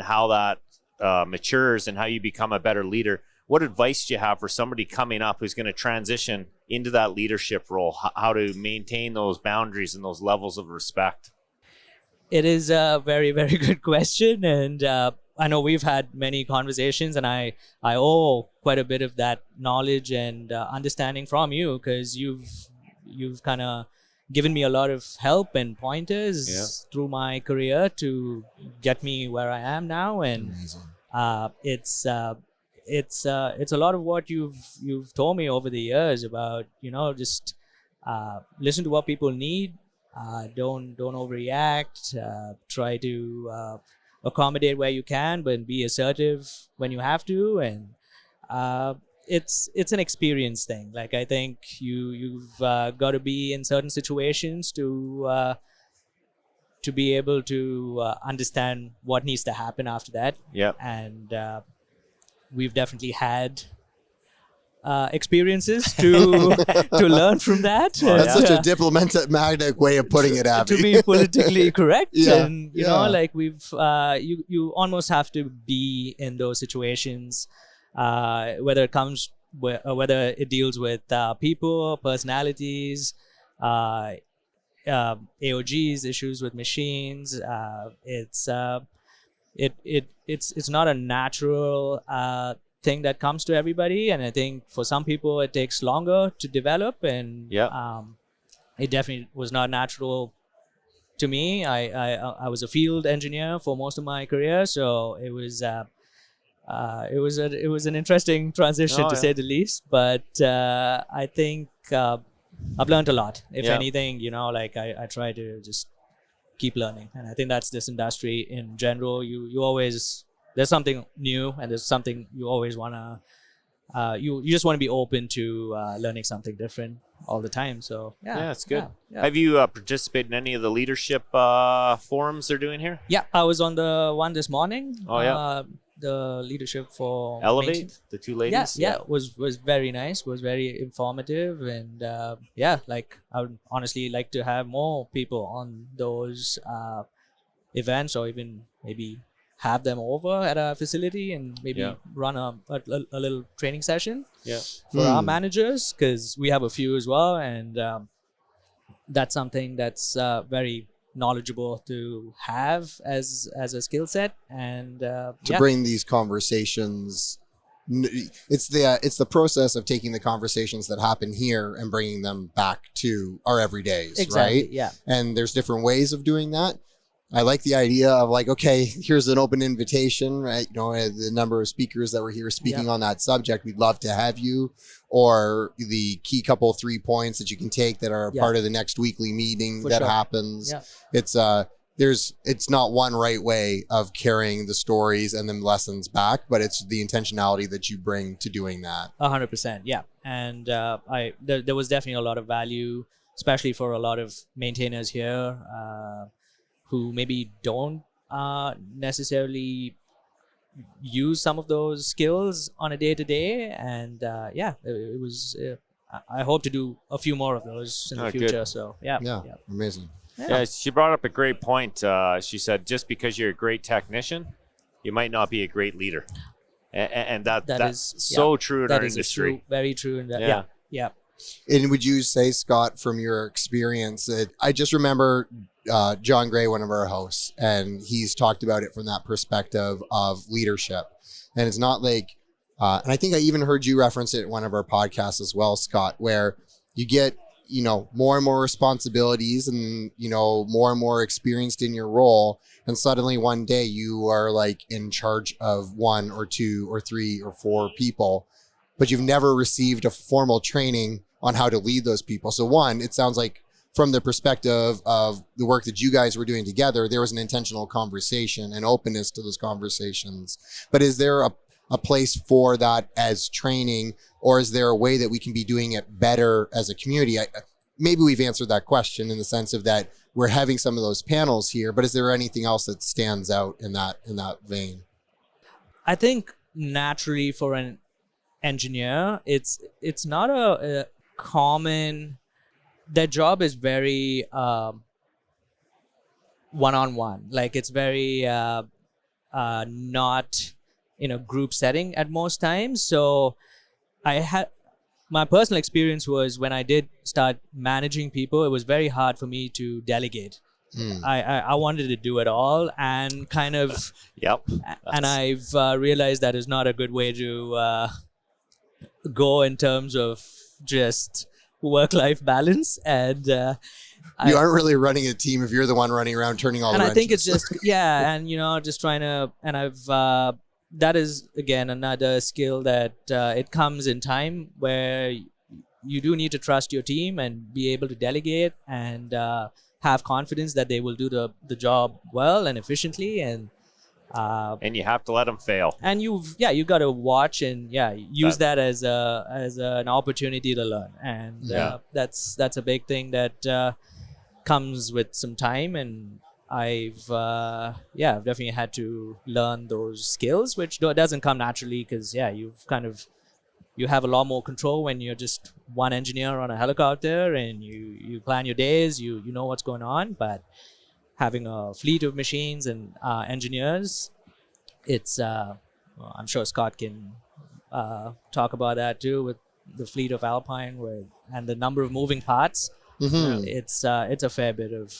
how that matures and how you become a better leader. What advice do you have for somebody coming up who's going to transition into that leadership role? How to maintain those boundaries and those levels of respect? It is a very, very good question. And I know we've had many conversations, and I owe quite a bit of that knowledge and understanding from you, because you've kind of given me a lot of help and pointers through my career to get me where I am now. And it's a lot of what you've told me over the years about, just listen to what people need. Don't overreact. Try to accommodate where you can, but be assertive when you have to. And it's an experience thing. Like, I think you've got to be in certain situations to be able to understand what needs to happen after that. Yeah. And we've definitely had experiences to learn from that. That's such a diplomatic way of putting it, Abby. To be politically correct. Yeah. And like we've you almost have to be in those situations, whether it deals with people, personalities, AOGs, issues with machines. It's not a natural thing that comes to everybody, and I think for some people it takes longer to develop, and it definitely was not natural to me. I was a field engineer for most of my career, so it was an interesting transition to say the least. But I think I've learned a lot. If anything, I try to just keep learning, and I think that's this industry in general. You always, there's something new, and there's something you always want to you just want to be open to learning something different all the time. So that's good. Have you participated in any of the leadership forums they're doing here? Yeah, I was on the one this morning. Oh the leadership for Elevate, the two ladies. Was very nice, was very informative, and I would honestly like to have more people on those events, or even maybe have them over at our facility and maybe run a little training session for our managers, because we have a few as well, and that's something that's very knowledgeable to have as a skill set, and to bring these conversations. It's the process of taking the conversations that happen here and bringing them back to our everydays, exactly, right? Yeah. And there's different ways of doing that. I like the idea of like, okay, here's an open invitation, right? The number of speakers that were here speaking on that subject, we'd love to have you, or the key 3 points that you can take that are part of the next weekly meeting happens. Yeah. it's not one right way of carrying the stories and the lessons back, but it's the intentionality that you bring to doing that. 100%, yeah. And there was definitely a lot of value, especially for a lot of maintainers here who maybe don't necessarily use some of those skills on a day-to-day. And it was. I hope to do a few more of those in the future. Good. So Yeah, amazing. Yeah, she brought up a great point. She said, just because you're a great technician, you might not be a great leader. And that's so true in our industry. True, very true. In that. Yeah. And would you say, Scott, from your experience, that I just remember John Gray, one of our hosts, and he's talked about it from that perspective of leadership. And it's not like, and I think I even heard you reference it in one of our podcasts as well, Scott, where you get, more and more responsibilities and, more and more experienced in your role. And suddenly one day you are like in charge of 1 or 2 or 3 or 4 people, but you've never received a formal training on how to lead those people. So one, it sounds like from the perspective of the work that you guys were doing together, there was an intentional conversation and openness to those conversations. But is there a place for that as training, or is there a way that we can be doing it better as a community? Maybe we've answered that question in the sense of that we're having some of those panels here, but is there anything else that stands out in that vein? I think naturally for an engineer, it's not a common. Their job is very one-on-one. Like it's very not in a group setting at most times. So my personal experience was when I did start managing people, it was very hard for me to delegate. I wanted to do it all and kind of and I've realized that is not a good way to go in terms of just work-life balance. And you aren't really running a team if you're the one running around turning all the wrenches. I think it's just and just trying to, and I've that is again another skill that it comes in time where you do need to trust your team and be able to delegate and have confidence that they will do the job well and efficiently, and you have to let them fail. And you got to watch and use that as an opportunity to learn, and that's a big thing that comes with some time. And I've definitely had to learn those skills, which doesn't come naturally because you have a lot more control when you're just one engineer on a helicopter and you plan your days, you know what's going on. But having a fleet of machines and engineers, it's I'm sure Scott can talk about that too, with the fleet of Alpine and the number of moving parts. Mm-hmm. It's a fair bit of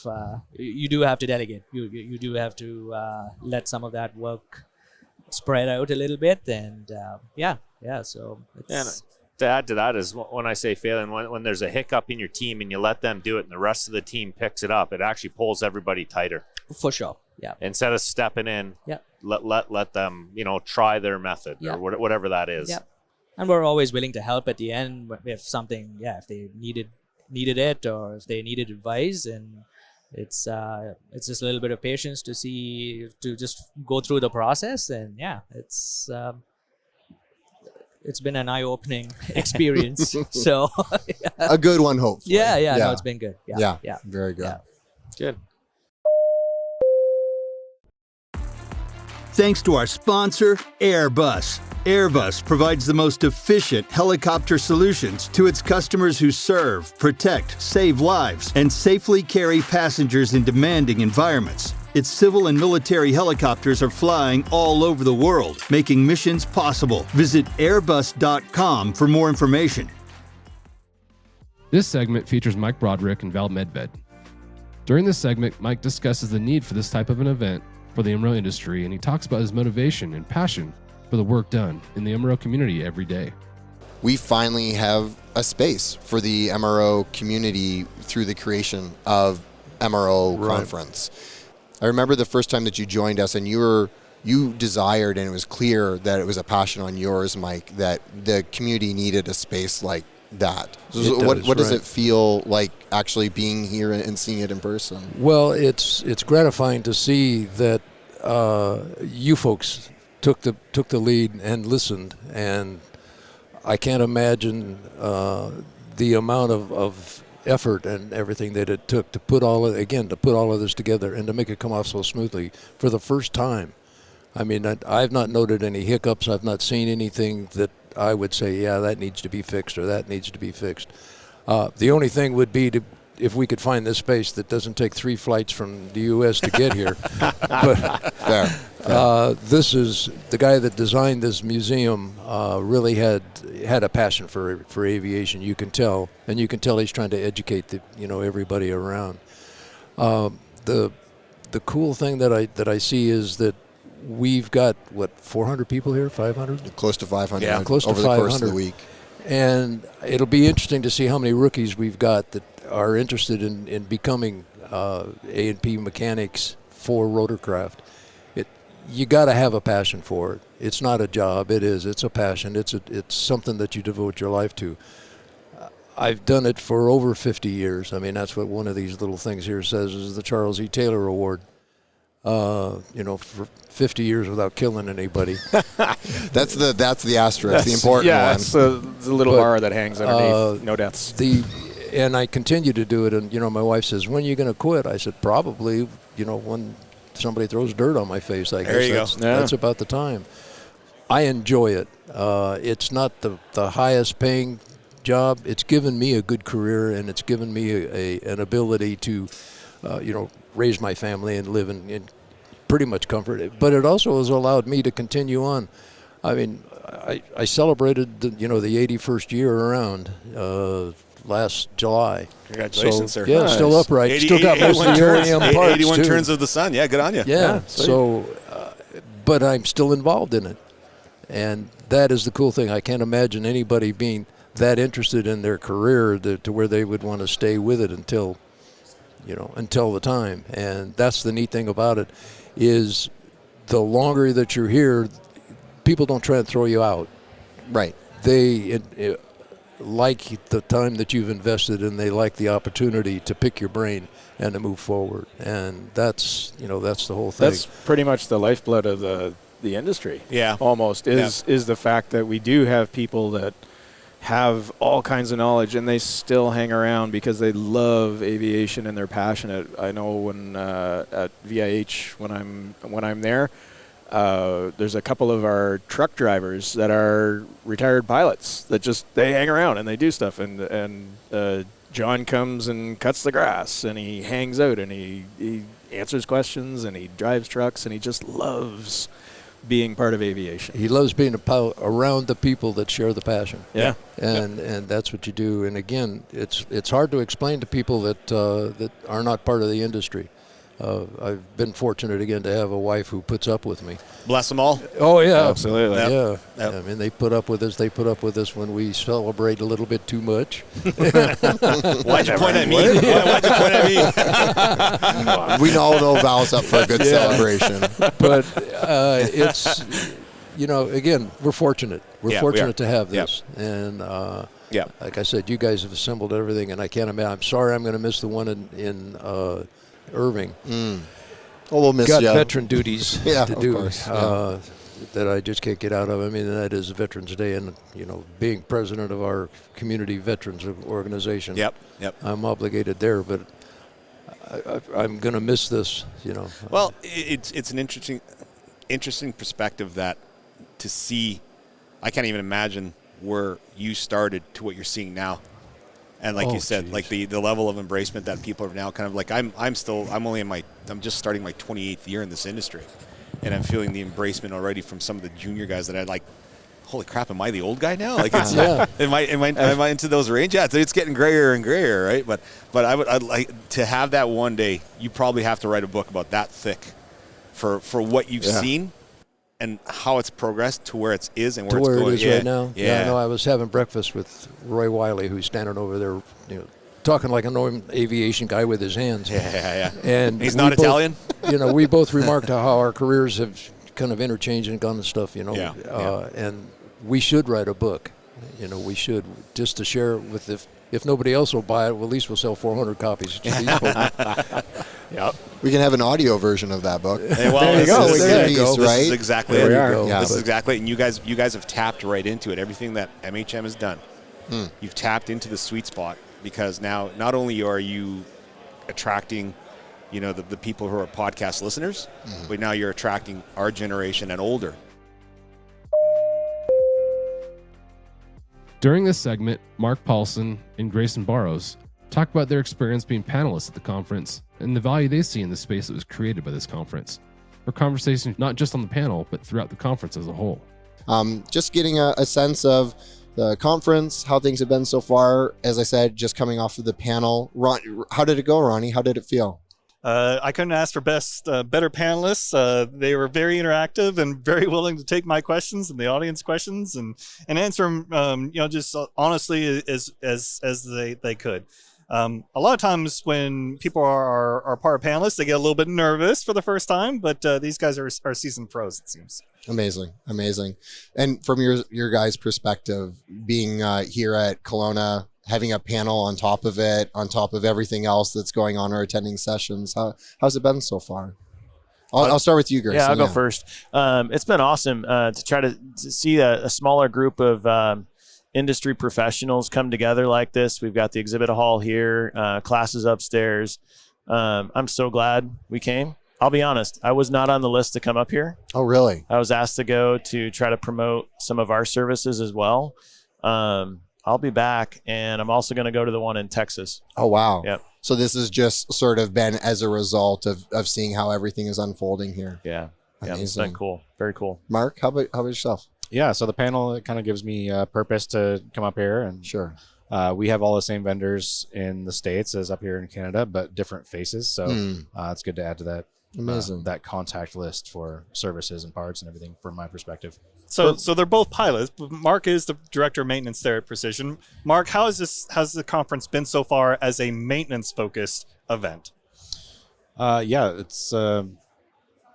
you do have to delegate. You do have to let some of that work spread out a little bit, and so it's, to add to that is when I say failing, when there's a hiccup in your team and you let them do it and the rest of the team picks it up, it actually pulls everybody tighter. For sure. Yeah. Instead of stepping in, let them try their method or whatever that is. Yeah. And we're always willing to help at the end if something, if they needed it or if they needed advice, and it's just a little bit of patience to just go through the process, and it's been an eye-opening experience. So a good one, hopefully. No, it's been good. Yeah, very good. Good. Thanks to our sponsor, Airbus. Airbus provides the most efficient helicopter solutions to its customers who serve, protect, save lives, and safely carry passengers in demanding environments. Its civil and military helicopters are flying all over the world, making missions possible. Visit airbus.com for more information. This segment features Mike Broderick and Val Medved. During this segment, Mike discusses the need for this type of an event for the MRO industry, and he talks about his motivation and passion for the work done in the MRO community every day. We finally have a space for the MRO community through the creation of MRO Conference. I remember the first time that you joined us, and you desired, and it was clear that it was a passion on yours, Mike, that the community needed a space like that. So It what does, does right. it feel like actually being here and seeing it in person? Well, it's gratifying to see that you folks took the lead and listened, and I can't imagine the amount of effort and everything that it took to put all of this together and to make it come off so smoothly for the first time. I mean, I've not noted any hiccups. I've not seen anything that I would say, yeah, that needs to be fixed or that needs to be fixed. The only thing would be if we could find this space that doesn't take 3 flights from the U.S. to get here. But this is the guy that designed this museum. Really had a passion for aviation. You can tell, and you can tell he's trying to educate everybody around. The cool thing that I see is that we've got 400 people here, 500, close to 500. Yeah, close to over 500 the course of the week. And it'll be interesting to see how many rookies we've got that are interested in becoming A&P mechanics for rotorcraft. You got to have a passion for it. It's not a job. It's a passion. It's something that you devote your life to. I've done it for over 50 years. I mean, that's what one of these little things here says is the Charles E. Taylor Award. For 50 years without killing anybody. That's the asterisk, the important one. Yeah, it's the little R that hangs underneath. No deaths. And I continue to do it. And my wife says, "When are you going to quit?" I said, "Probably, when somebody throws dirt on my face. I guess that's about the time." I enjoy it. It's not the highest paying job. It's given me a good career, and it's given me an ability to, raise my family and live in pretty much comfort. But it also has allowed me to continue on. I mean, I celebrated the 81st year around last July. Congratulations, so, sir. Yeah, still upright. Still got most of the OEM parts, 81 too. turns of the sun. Yeah, good on you. Yeah. So, but I'm still involved in it. And that is the cool thing. I can't imagine anybody being that interested in their career to where they would want to stay with it until the time. And that's the neat thing about it is the longer that you're here, people don't try and throw you out. Right. They like the time that you've invested, and they like the opportunity to pick your brain and to move forward. And that's the whole thing. That's pretty much the lifeblood of the industry. Yeah. Almost is the fact that we do have people that have all kinds of knowledge, and they still hang around because they love aviation and they're passionate. I know when at VIH when I'm there, there's a couple of our truck drivers that are retired pilots that they hang around and they do stuff. And John comes and cuts the grass, and he hangs out, and he answers questions, and he drives trucks, and he just loves being part of aviation. He loves being around the people that share the passion. Yeah. And that's what you do. And again, it's hard to explain to people that are not part of the industry. I've been fortunate again to have a wife who puts up with me. Bless them all. Oh yeah, absolutely. Yeah. I mean, they put up with us. They put up with us when we celebrate a little bit too much. Why'd you point at me? Why'd you point at me? We all know Val's up for a good celebration. But it's, again, we're fortunate. We're fortunate to have this. And like I said, you guys have assembled everything, and I can't imagine. I'm sorry I'm going to miss the one in Irving. Well, we'll miss got you. veteran duties to do course. that I just can't get out of. I mean, that is Veterans Day, and being president of our community veterans organization. Yep. I'm obligated there, but I'm going to miss this. Well, it's an interesting perspective that to see. I can't even imagine where you started to what you're seeing now. And like you said, like the level of embracement that people are now kind of like, I'm just starting my 28th year in this industry, and I'm feeling the embracement already from some of the junior guys that I like. Holy crap, am I the old guy now? Like, it's, am I into those range? Yeah, it's getting grayer and grayer, right? But I'd like to have that one day. You probably have to write a book about that thick, for what you've seen. And how it's progressed to where it is and where it's going. It is right now. Yeah, I know. I was having breakfast with Roy Wiley, who's standing over there, talking like a normal aviation guy with his hands. Yeah. And he's not Italian. We both remarked how our careers have kind of interchanged and gone and stuff. And we should write a book. We should, just to share it with, if nobody else will buy it, well, at least we'll sell 400 copies to these folks. Yep. We can have an audio version of that book. Hey, well, there you go. This is exactly there where we you are. go. Yeah, this is exactly, and you guys have tapped right into it. Everything that MHM has done, you've tapped into the sweet spot, because now not only are you attracting, the people who are podcast listeners, but now you're attracting our generation and older. During this segment, Mark Paulson and Grayson Barrows talk about their experience being panelists at the conference and the value they see in the space that was created by this conference, for conversations not just on the panel, but throughout the conference as a whole. Just getting a sense of the conference, how things have been so far. As I said, just coming off of the panel. How did it go, Ronnie? How did it feel? I couldn't ask for better panelists. They were very interactive and very willing to take my questions and the audience questions and answer them, just honestly as they could. A lot of times when people are part of panelists, they get a little bit nervous for the first time, but these guys are seasoned pros, it seems. Amazing. And from your guys' perspective, being here at Kelowna, having a panel on top of it, on top of everything else that's going on, or attending sessions, how's it been so far? I'll start with you, Grayson. Yeah, I'll go first. It's been awesome to try to see a smaller group of industry professionals come together like this. We've got the exhibit hall here, classes upstairs. I'm so glad we came. I'll be honest, I was not on the list to come up here. Oh, really? I was asked to go to try to promote some of our services as well. I'll be back, and I'm also going to go to the one in Texas. Oh, wow. Yep. So this has just sort of been as a result of seeing how everything is unfolding here. Yeah. Amazing. Yeah, it's been cool. Very cool. Mark, how about yourself? Yeah, so the panel, it kind of gives me purpose to come up here. And sure. We have all the same vendors in the States as up here in Canada, but different faces. So it's good to add to that. Amazing. That contact list for services and parts and everything from my perspective. So they're both pilots. Mark is the director of maintenance there at Precision. Mark, how's the conference been so far as a maintenance focused event?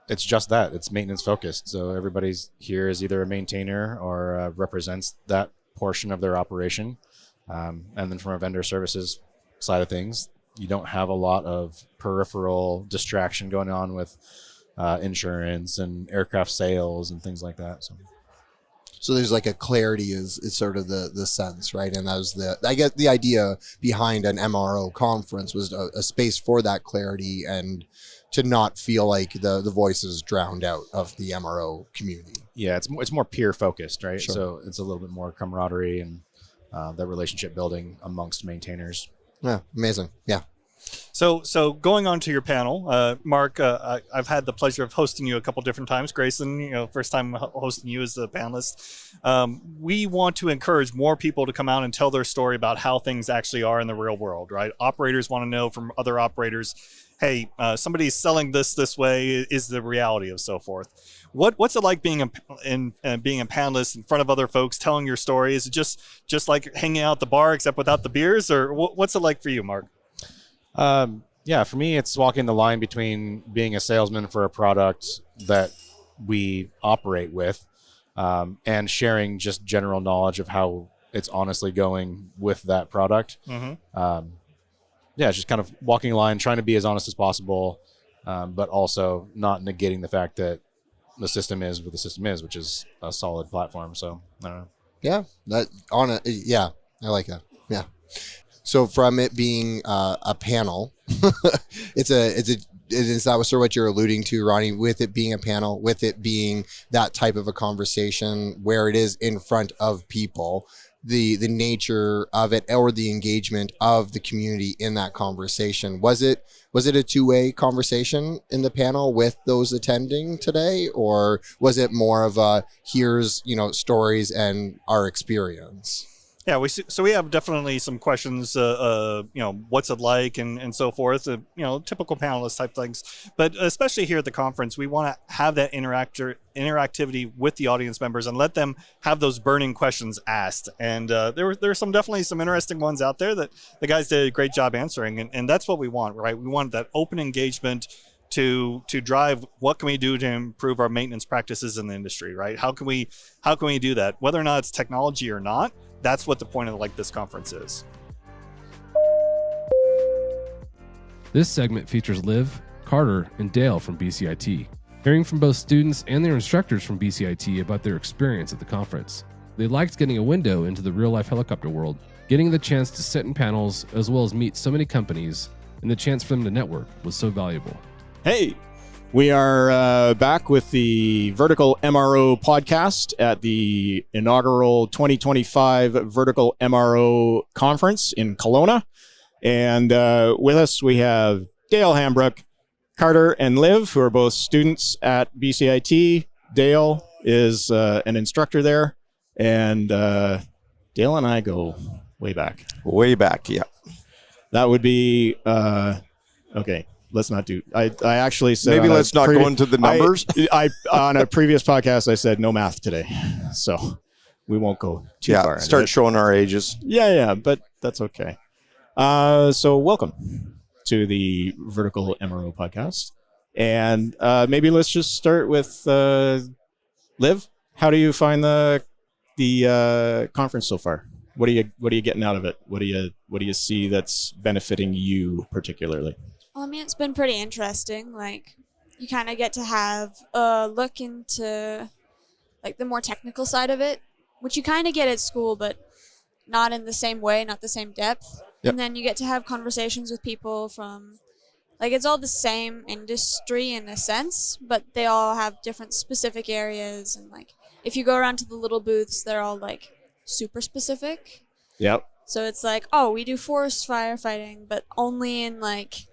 It's just that. It's maintenance focused. So everybody's here is either a maintainer or represents that portion of their operation. And then from a vendor services side of things, you don't have a lot of peripheral distraction going on with insurance and aircraft sales and things like that. So there's like a clarity is sort of the sense, right? And that was I guess the idea behind an MRO conference was a space for that clarity and to not feel like the voices drowned out of the MRO community. Yeah, it's more peer focused, right? Sure. So it's a little bit more camaraderie and the relationship building amongst maintainers. Yeah, amazing. Yeah. So going on to your panel, Mark, I've had the pleasure of hosting you a couple different times. Grayson, first time hosting you as a panelist. We want to encourage more people to come out and tell their story about how things actually are in the real world, right? Operators want to know from other operators, hey, somebody's selling this way, is the reality of so forth. What's it like being a panelist in front of other folks, telling your story? Is it just like hanging out at the bar except without the beers, or what's it like for you, Mark? For me, it's walking the line between being a salesman for a product that we operate with and sharing just general knowledge of how it's honestly going with that product. Mm-hmm. It's just kind of walking a line, trying to be as honest as possible, but also not negating the fact that the system is what the system is, which is a solid platform. So I don't know. Yeah, I like that. Yeah. So from it being a panel, is that sort of what you're alluding to, Ronnie, with it being a panel, with it being that type of a conversation where it is in front of people, the nature of it or the engagement of the community in that conversation. Was it a two-way conversation in the panel with those attending today, or was it more of a here's, stories and our experience? Yeah, we have definitely some questions, what's it like and so forth, typical panelist type things. But especially here at the conference, we want to have that interactivity with the audience members and let them have those burning questions asked. And there were definitely some interesting ones out there that the guys did a great job answering. And that's what we want, right? We want that open engagement to drive what can we do to improve our maintenance practices in the industry, right? How can we do that? Whether or not it's technology or not, that's what the point of like this conference is. This segment features Liv, Carter, and Dale from BCIT, hearing from both students and their instructors from BCIT about their experience at the conference. They liked getting a window into the real-life helicopter world, getting the chance to sit in panels as well as meet so many companies, and the chance for them to network was so valuable. Hey, we are back with the Vertical MRO Podcast at the inaugural 2025 Vertical MRO Conference in Kelowna. And with us, we have Dale Hambrook, Carter, and Liv, who are both students at BCIT. Dale is an instructor there. And Dale and I go way back. Way back, yeah. That would be, okay, let's not do, I actually said. Maybe let's not go into the numbers. I on a previous podcast, I said no math today. So we won't go too far. Start showing our ages. Yeah, but that's okay. So welcome to the Vertical MRO Podcast. And maybe let's just start with Liv. How do you find the conference so far? What are you getting out of it? What do you see that's benefiting you particularly? Well, I mean, it's been pretty interesting. Like, you kind of get to have a look into like the more technical side of it, which you kind of get at school, but not in the same way, not the same depth. Yep. And then you get to have conversations with people from, like, it's all the same industry in a sense, but they all have different specific areas. And, like, if you go around to the little booths, they're all, like, super specific. Yep. So it's like, oh, we do forest firefighting, but only in, like,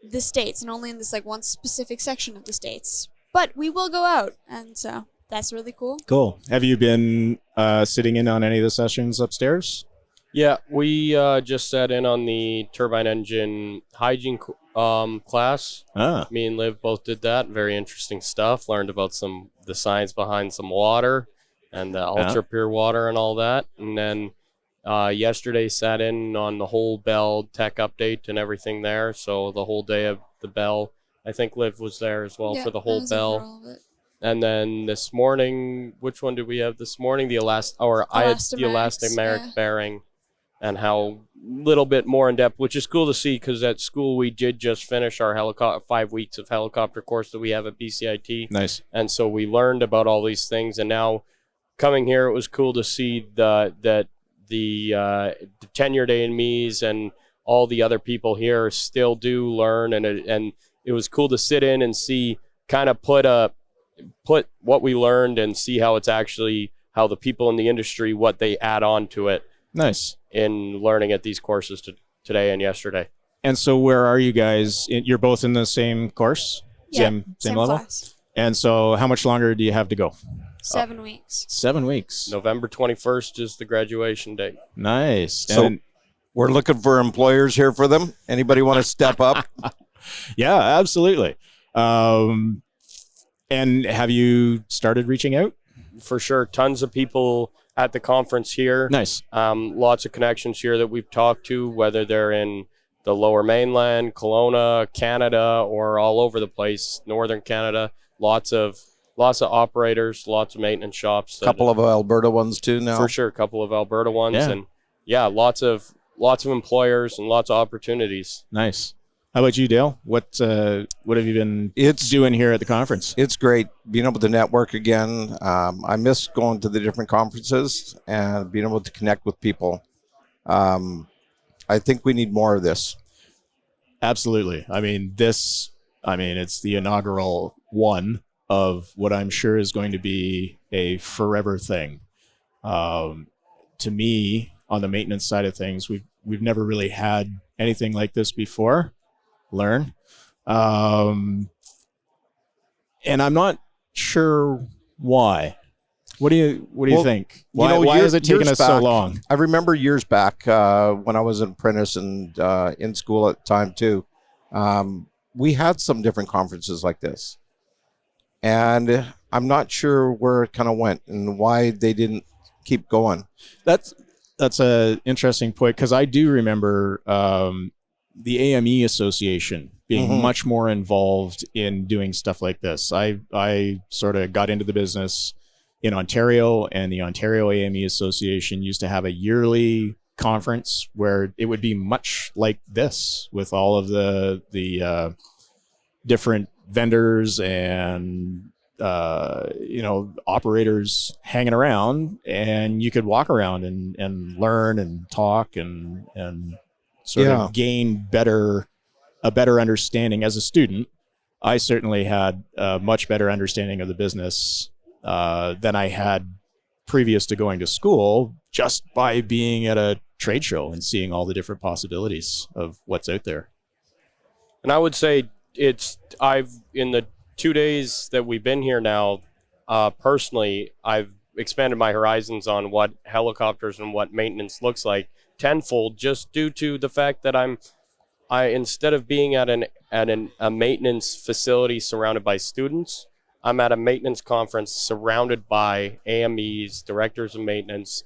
the States and only in this, like, one specific section of the States. But we will go out, and so that's really cool. Cool. Have you been sitting in on any of the sessions upstairs? Yeah, we just sat in on the turbine engine hygiene class. Me and Liv both did that. Very interesting stuff. Learned about the science behind some water and the ultra pure water and all that. And then yesterday sat in on the whole Bell tech update and everything there. So the whole day of the Bell. I think Liv was there as well for the whole Bell. And then this morning, which one did we have this morning? I had the elastomeric bearing. And how little bit more in depth, which is cool to see because at school we did just finish our 5 weeks of helicopter course that we have at BCIT. Nice. And so we learned about all these things, and now coming here, it was cool to see the tenured AMEs and all the other people here still do learn, and it was cool to sit in and see, kind of put what we learned and see how it's actually how the people in the industry, what they add on to it. Nice. In learning at these courses today and yesterday. And so where are you guys? You're both in the same course? Yeah, same level? class. And so how much longer do you have to go? 7 weeks. 7 weeks. November 21st is the graduation date. Nice. So we're looking for employers here for them. Anybody want to step up? Yeah, absolutely. And have you started reaching out? For sure. Tons of people at the conference here. Nice. Lots of connections here that we've talked to, whether they're in the Lower Mainland, Kelowna, Canada, or all over the place, Northern Canada. Lots of operators, lots of maintenance shops. A couple of Alberta ones too now. For sure, a couple of Alberta ones, Yeah. and yeah, lots of employers and lots of opportunities. Nice. How about you, Dale? What have you been doing here at the conference? It's great being able to network again. I miss going to the different conferences and being able to connect with people. I think we need more of this. Absolutely. It's the inaugural one of what I'm sure is going to be a forever thing. To me, on the maintenance side of things, we've never really had anything like this before. Learn. And I'm not sure why. What do you think? Why has it taken us so long? I remember years back when I was an apprentice and in school at the time too. We had some different conferences like this. And I'm not sure where it kind of went and why they didn't keep going. That's an interesting point, because I do remember the AME Association being much more involved in doing stuff like this. I sort of got into the business in Ontario, and the Ontario AME Association used to have a yearly conference where it would be much like this, with all of the different vendors and operators hanging around, and you could walk around and learn and talk and sort of gain a better understanding. As a student, I certainly had a much better understanding of the business than I had previous to going to school, just by being at a trade show and seeing all the different possibilities of what's out there. And I would say in the 2 days that we've been here now, personally, I've expanded my horizons on what helicopters and what maintenance looks like tenfold, just due to the fact that I instead of being at a maintenance facility surrounded by students, I'm at a maintenance conference surrounded by AMEs, directors of maintenance,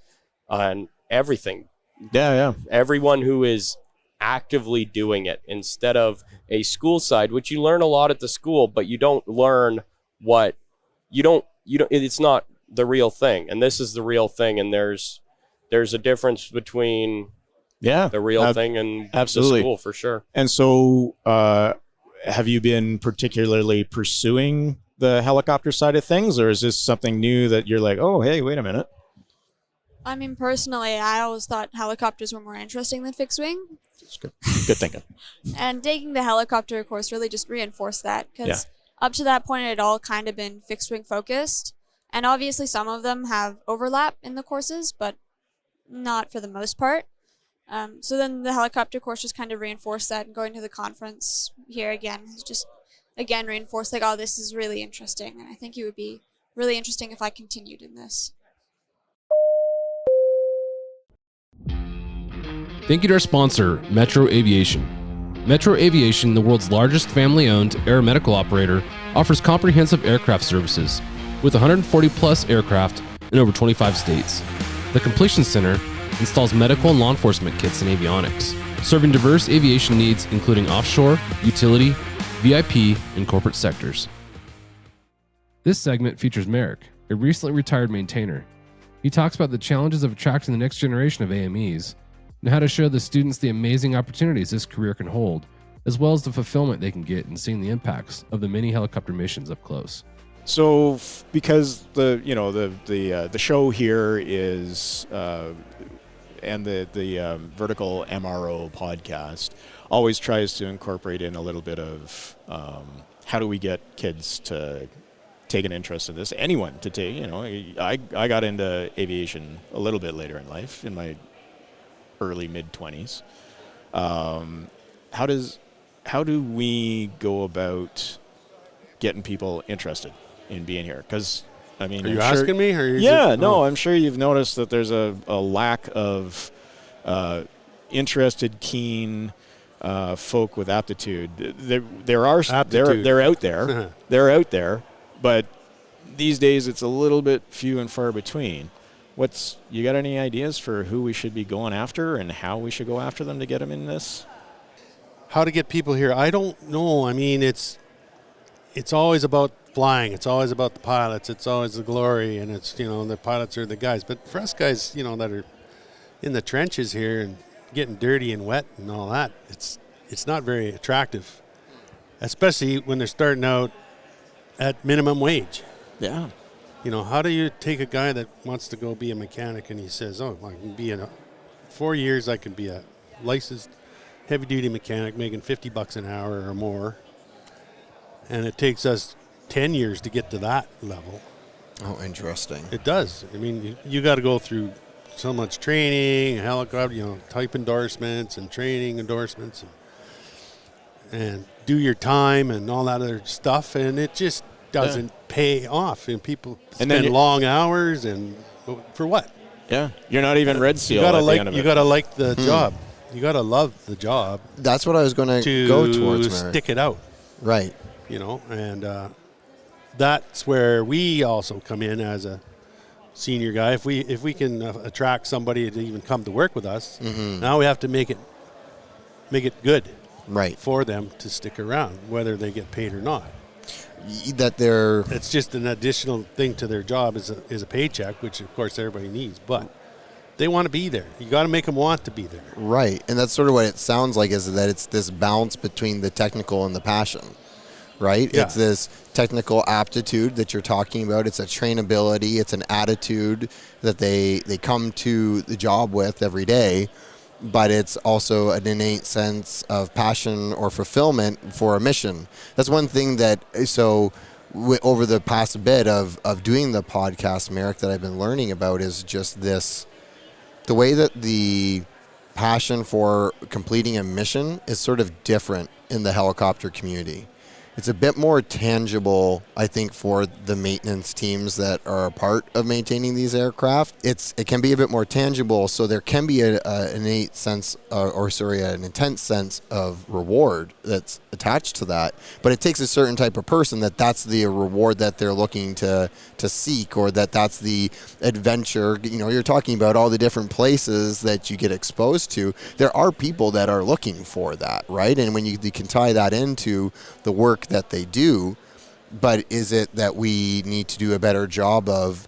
and everything. Yeah. Everyone who is actively doing it, instead of a school side, which you learn a lot at the school, but you don't learn it's not the real thing. And this is the real thing. And there's a difference between the real thing and absolutely. The school, for sure. And so, have you been particularly pursuing the helicopter side of things, or is this something new that you're like, oh, hey, wait a minute? I mean, personally, I always thought helicopters were more interesting than fixed wing. Good thinking. And taking the helicopter course really just reinforced that, because up to that point, it had all kind of been fixed wing focused. And obviously, some of them have overlap in the courses, but not for the most part. So then the helicopter course just kind of reinforced that, and going to the conference here again has just, again, reinforced like, oh, this is really interesting. And I think it would be really interesting if I continued in this. Thank you to our sponsor, Metro Aviation. Metro Aviation, the world's largest family-owned aeromedical operator, offers comprehensive aircraft services with 140-plus aircraft in over 25 states. The Completion Center installs medical and law enforcement kits and avionics, serving diverse aviation needs including offshore, utility, VIP, and corporate sectors. This segment features Merrick, a recently retired maintainer. He talks about the challenges of attracting the next generation of AMEs and how to show the students the amazing opportunities this career can hold, as well as the fulfillment they can get in seeing the impacts of the many helicopter missions up close. So, because the show here is and the Vertical MRO podcast always tries to incorporate in a little bit of how do we get kids to take an interest in this? Anyone to take, I got into aviation a little bit later in life, in my early mid-20s. How do we go about getting people interested in being here? Because I mean, are you asking me? Or I'm sure you've noticed that there's a lack of interested, keen folk with aptitude. They're out there. They're out there, but these days it's a little bit few and far between. You got any ideas for who we should be going after and how we should go after them to get them in this? How to get people here? I don't know. I mean, it's always about flying. It's always about the pilots. It's always the glory, and it's, the pilots are the guys. But for us guys, that are in the trenches here and getting dirty and wet and all that, it's not very attractive, especially when they're starting out at minimum wage. Yeah. How do you take a guy that wants to go be a mechanic and he says, oh, I can be in 4 years, I can be a licensed heavy-duty mechanic making $50 an hour or more, and it takes us 10 years to get to that level. Oh, interesting. It does. I mean, you got to go through so much training, helicopter, type endorsements and training endorsements and do your time and all that other stuff, and it just doesn't pay off, and people spend long hours, and for what? Yeah, you're not even Red Seal. You gotta like the job. You gotta love the job. That's what I was going to go towards. Stick it out, right? And that's where we also come in as a senior guy. If we can attract somebody to even come to work with us, now we have to make it good, right, for them to stick around, whether they get paid or not. that they're. It's just an additional thing to their job is a paycheck, which of course everybody needs, but they want to be there. You got to make them want to be there. Right, and that's sort of what it sounds like, is that it's this balance between the technical and the passion, right? Yeah. It's this technical aptitude that you're talking about. It's a trainability. It's an attitude that they come to the job with every day, but it's also an innate sense of passion or fulfillment for a mission. That's one thing that, over the past bit of doing the podcast, Merrick, that I've been learning about is just this, the way that the passion for completing a mission is sort of different in the helicopter community. It's a bit more tangible, I think, for the maintenance teams that are a part of maintaining these aircraft. It can be a bit more tangible, so there can be an innate sense, an intense sense of reward that's attached to that. But it takes a certain type of person that's the reward that they're looking to seek, or that's the adventure. You know, you're talking about all the different places that you get exposed to. There are people that are looking for that, right? And when you can tie that into the work that they do, but is it that we need to do a better job of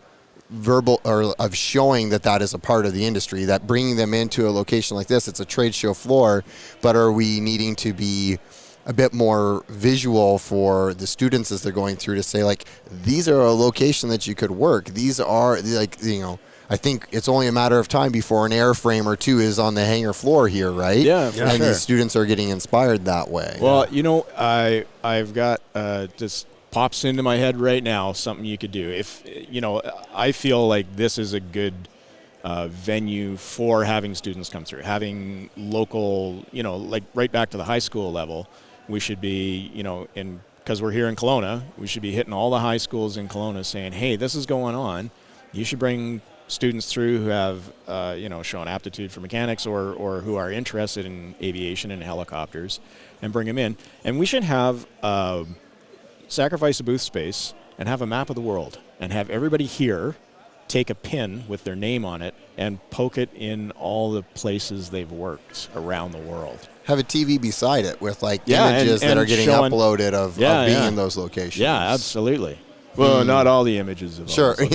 verbal or of showing that is a part of the industry, that bringing them into a location like this, it's a trade show floor, but are we needing to be a bit more visual for the students as they're going through to say, like, these are a location that you could work. These are, like, you know, I think it's only a matter of time before an airframe or two is on the hangar floor here, right? Yeah, for and sure. these students are getting inspired that way. Well, you know, I've got just pops into my head right now something you could do. If, you know, I feel like this is a good venue for having students come through, having local, you know, like right back to the high school level. We should be, you know, because we're here in Kelowna, we should be hitting all the high schools in Kelowna saying, hey, this is going on. You should bring students through who have, shown aptitude for mechanics or who are interested in aviation and helicopters, and bring them in. And we should have sacrifice a booth space and have a map of the world and have everybody here take a pin with their name on it and poke it in all the places they've worked around the world. Have a TV beside it with images that are getting uploaded of being in those locations. Yeah, absolutely. Well, not all the images of sure, all those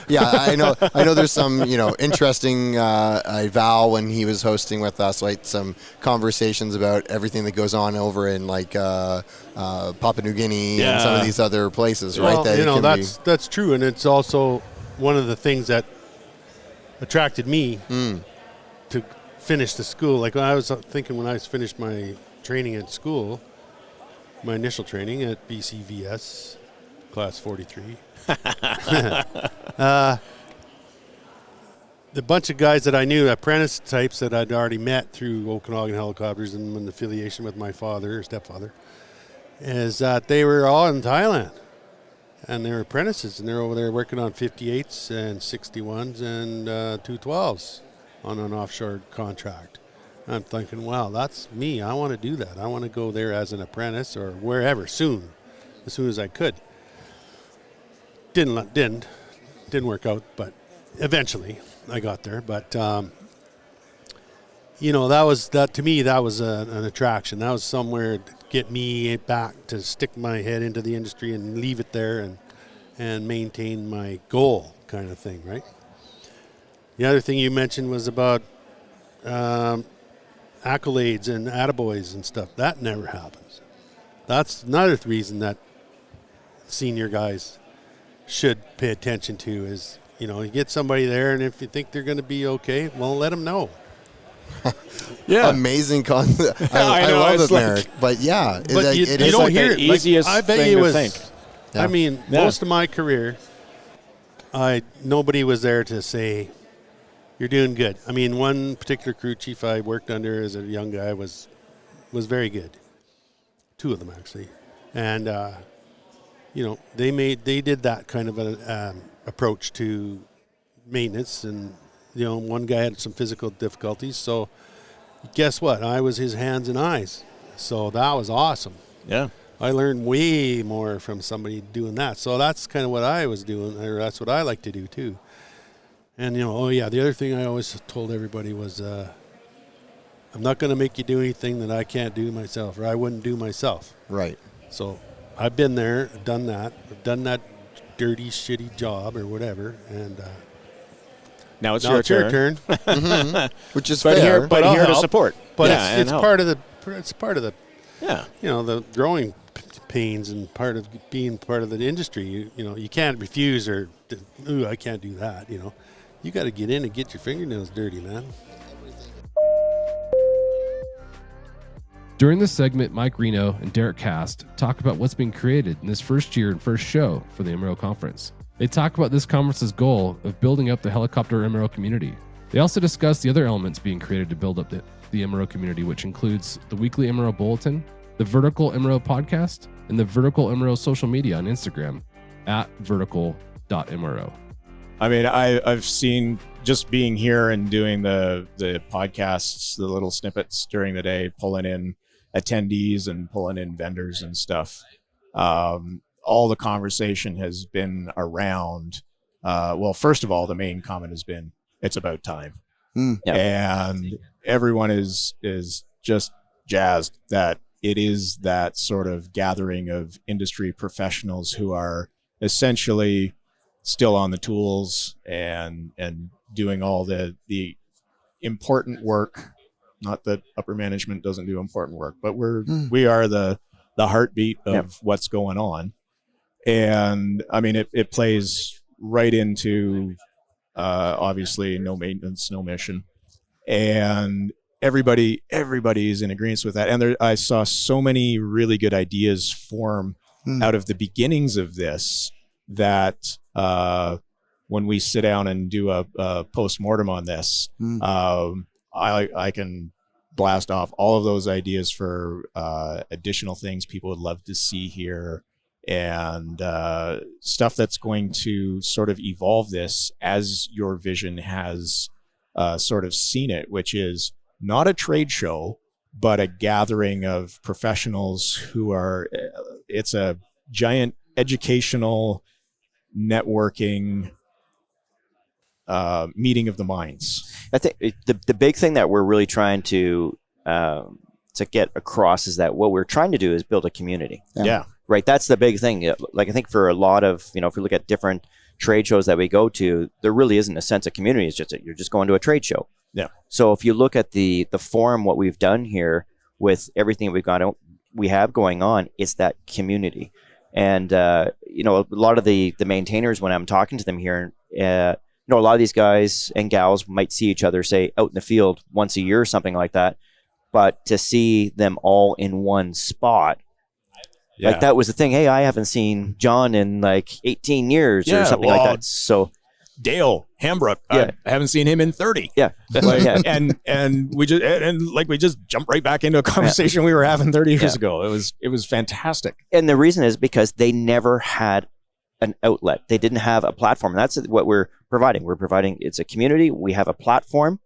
yeah. I know there's some, interesting Val, when he was hosting with us, like some conversations about everything that goes on over in Papua New Guinea and some of these other places, right? That's true, and it's also one of the things that attracted me to finish the school. Like, I was thinking when I finished my training at school, my initial training at BCVS, Class 43. The bunch of guys that I knew, apprentice types that I'd already met through Okanagan Helicopters and an affiliation with my father or stepfather, is that they were all in Thailand. And they're apprentices, and they're over there working on 58s and 61s and 212s on an offshore contract. And I'm thinking, wow, that's me. I want to do that. I want to go there as an apprentice or wherever soon as I could. Didn't work out, but eventually I got there. But that to me, that was an attraction. That was somewhere to get me back to stick my head into the industry and leave it there and maintain my goal, kind of thing, right? The other thing you mentioned was about accolades and attaboys and stuff. That never happens. That's another reason that senior guys should pay attention to is, you get somebody there, and if you think they're going to be okay, well, let them know. Yeah, amazing concept. I love it, Merrick. But yeah, but you don't hear it. Easiest I bet thing you to was. think. Yeah. I mean, most of my career, nobody was there to say, "You're doing good." I mean, one particular crew chief I worked under as a young guy was very good. Two of them actually, and they did that kind of an approach to maintenance, and one guy had some physical difficulties, so guess what? I was his hands and eyes, so that was awesome. Yeah, I learned way more from somebody doing that, so that's kind of what I was doing, or that's what I like to do too. And the other thing I always told everybody was, I'm not going to make you do anything that I can't do myself, or I wouldn't do myself. Right. So I've been there, done that. I've done that dirty, shitty job or whatever, and now it's your turn. Mm-hmm. Which is but fair. Here, but here to support. But yeah, it's part of the. It's part of the. Yeah. You know, the growing pains and part of being part of the industry. You know, you can't refuse or, I can't do that. You know, you got to get in and get your fingernails dirty, man. During this segment, Mike Reno and Derek Cast talk about what's being created in this first year and first show for the MRO conference. They talk about this conference's goal of building up the helicopter MRO community. They also discuss the other elements being created to build up the MRO community, which includes the weekly MRO bulletin, the Vertical MRO Podcast, and the Vertical MRO social media on Instagram at vertical.mro. I mean, I've seen, just being here and doing the podcasts, the little snippets during the day, pulling in attendees and pulling in vendors and stuff. All the conversation has been around, well, first of all, the main comment has been, it's about time. And everyone is just jazzed that it is that sort of gathering of industry professionals who are essentially still on the tools and doing all the important work. Not that upper management doesn't do important work, but we are the heartbeat of what's going on. And I mean, it plays right into obviously no maintenance, no mission, and everybody is in agreement with that. And I saw so many really good ideas form out of the beginnings of this that when we sit down and do a post-mortem on this, I can blast off all of those ideas for additional things people would love to see here, and stuff that's going to sort of evolve this as your vision has sort of seen it, which is not a trade show, but a gathering of professionals who are, it's a giant educational networking meeting of the minds. I think the big thing that we're really trying to get across is that what we're trying to do is build a community. Yeah. Right. That's the big thing. Like, I think for a lot of, if we look at different trade shows that we go to, there really isn't a sense of community. It's just that you're just going to a trade show. Yeah. So if you look at the forum, what we've done here with everything we have going on, it's that community. And, a lot of the maintainers, when I'm talking to them here, a lot of these guys and gals might see each other, say, out in the field once a year or something like that. But to see them all in one spot, like that was the thing. Hey, I haven't seen John in like 18 years or something like that. So Dale Hambrook, I haven't seen him in 30. Yeah. And we just jumped right back into a conversation we were having 30 years ago. It was fantastic. And the reason is because they never had an outlet. They didn't have a platform. And that's what we're providing. It's a community. We have a platform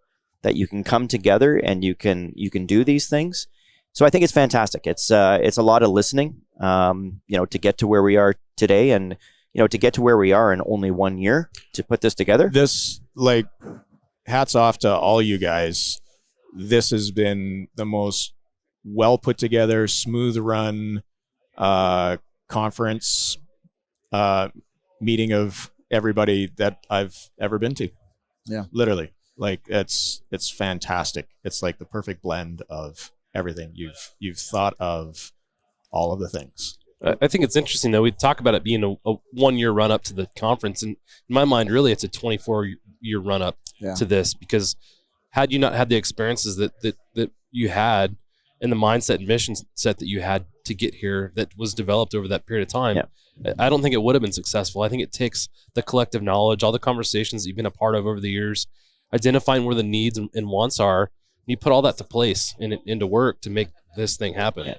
that you can come together and you can do these things. So I think it's fantastic. It's a lot of listening, to get to where we are today, and to get to where we are in only 1 year to put this together. This, hats off to all you guys. This has been the most well put together, smooth run conference meeting of everybody that I've ever been to. Yeah, literally. It's fantastic. It's like the perfect blend of everything you've thought of, all of the things. I think it's interesting though. We talk about it being a 1 year run up to the conference, and in my mind, really, it's a 24-year run up to this, because had you not had the experiences that you had and the mindset and mission set that you had to get here, that was developed over that period of time, I don't think it would have been successful. I think it takes the collective knowledge, all the conversations that you've been a part of over the years, identifying where the needs and wants are, and you put all that to place and into work to make this thing happen. Yeah.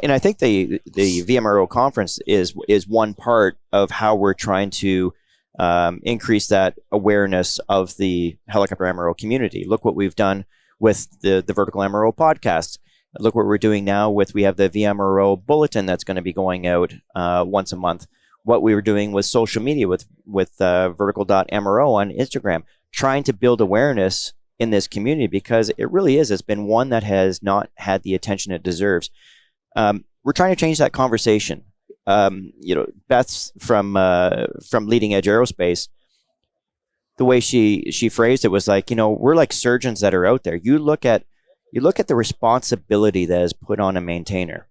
And I think the VMRO conference is one part of how we're trying to increase that awareness of the helicopter MRO community. Look what we've done with the Vertical MRO Podcast. Look what we're doing now we have the VMRO bulletin that's going to be going out once a month. What we were doing with social media with vertical.mro on Instagram, trying to build awareness in this community, because it really is. It's been one that has not had the attention it deserves. we're trying to change that conversation. Beth's from Leading Edge Aerospace. The way she phrased it was like, we're like surgeons that are out there. You look at the responsibility that is put on a maintainer.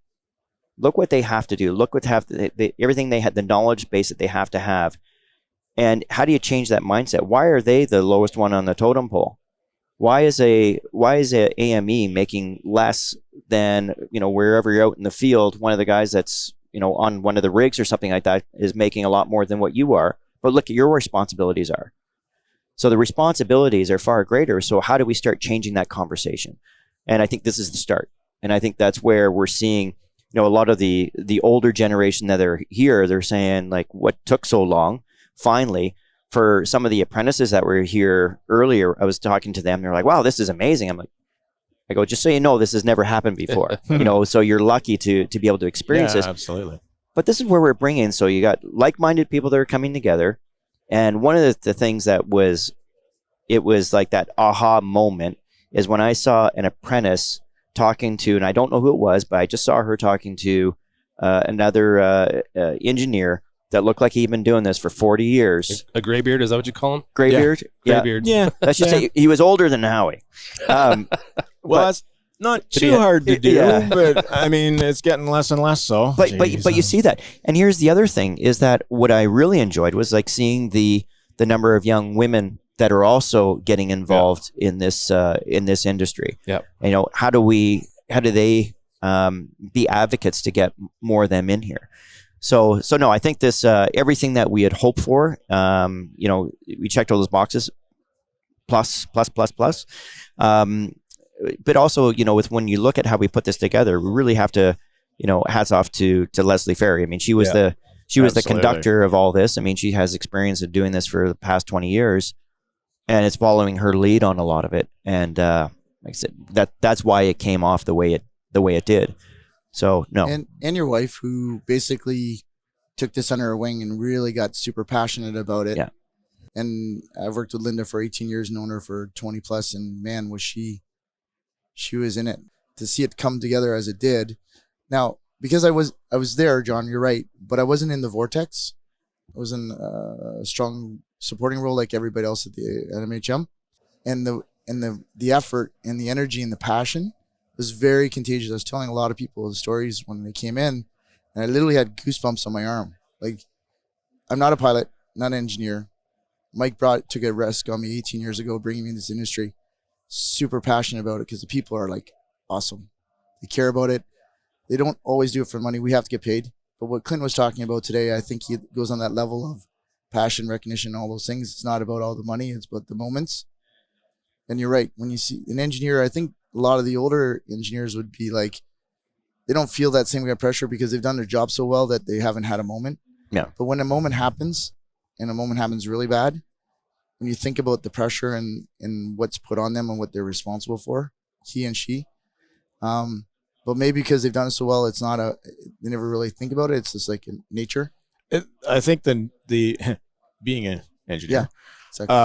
Look what they have to do. Look what everything they had, the knowledge base that they have to have. And how do you change that mindset? Why are they the lowest one on the totem pole? Why is a AME making less than, wherever you're out in the field, one of the guys that's, on one of the rigs or something like that is making a lot more than what you are. But look at your responsibilities are. So the responsibilities are far greater. So how do we start changing that conversation? And I think this is the start. And I think that's where we're seeing, a lot of the older generation that are here, they're saying like, what took so long? Finally, for some of the apprentices that were here earlier, I was talking to them. They're like, wow, this is amazing. I go, just so you know, this has never happened before. So you're lucky to be able to experience this. Absolutely. But this is where we're bringing. So you got like-minded people that are coming together. And one of the things that was like that aha moment is when I saw an apprentice talking to, and I don't know who it was, but I just saw her talking to another engineer that looked like he'd been doing this for 40 years. A graybeard, is that what you call him? Graybeard? Yeah. Graybeard. Yeah. Let's just say he was older than Howie. Well, that's not too hard to do, but I mean, it's getting less and less so. But you see that. And here's the other thing is that what I really enjoyed was like seeing the number of young women that are also getting involved in this industry. Yeah. How do they be advocates to get more of them in here? So no, I think this everything that we had hoped for, we checked all those boxes, plus. But also, with when you look at how we put this together, we really have to, hats off to Leslie Ferry. I mean, she was the conductor of all this. I mean, she has experience of doing this for the past 20 years, and it's following her lead on a lot of it. And like I said, that's why it came off the way it did. So no. And your wife, who basically took this under her wing and really got super passionate about it. Yeah. And I've worked with Linda for 18 years, known her for 20 plus, and man, was she was in it. To see it come together as it did. Now, because I was there, John, you're right, but I wasn't in the vortex. I was in a strong supporting role like everybody else at the NMHM, and the effort and the energy and the passion was very contagious. I was telling a lot of people the stories when they came in, and I literally had goosebumps on my arm. Like, I'm not a pilot, not an engineer. Mike took a risk on me 18 years ago, bringing me in this industry. Super passionate about it because the people are like awesome. They care about it. They don't always do it for money. We have to get paid. But what Clint was talking about today, I think he goes on that level of passion, recognition, all those things. It's not about all the money. It's about the moments. And you're right. When you see an engineer, I think a lot of the older engineers would be like, they don't feel that same kind of pressure because they've done their job so well that they haven't had a moment. Yeah. But when a moment happens, and a moment happens really bad, when you think about the pressure and what's put on them and what they're responsible for, he and she, but maybe because they've done it so well, it's not they never really think about it. It's just like in nature. I think the being an engineer, exactly.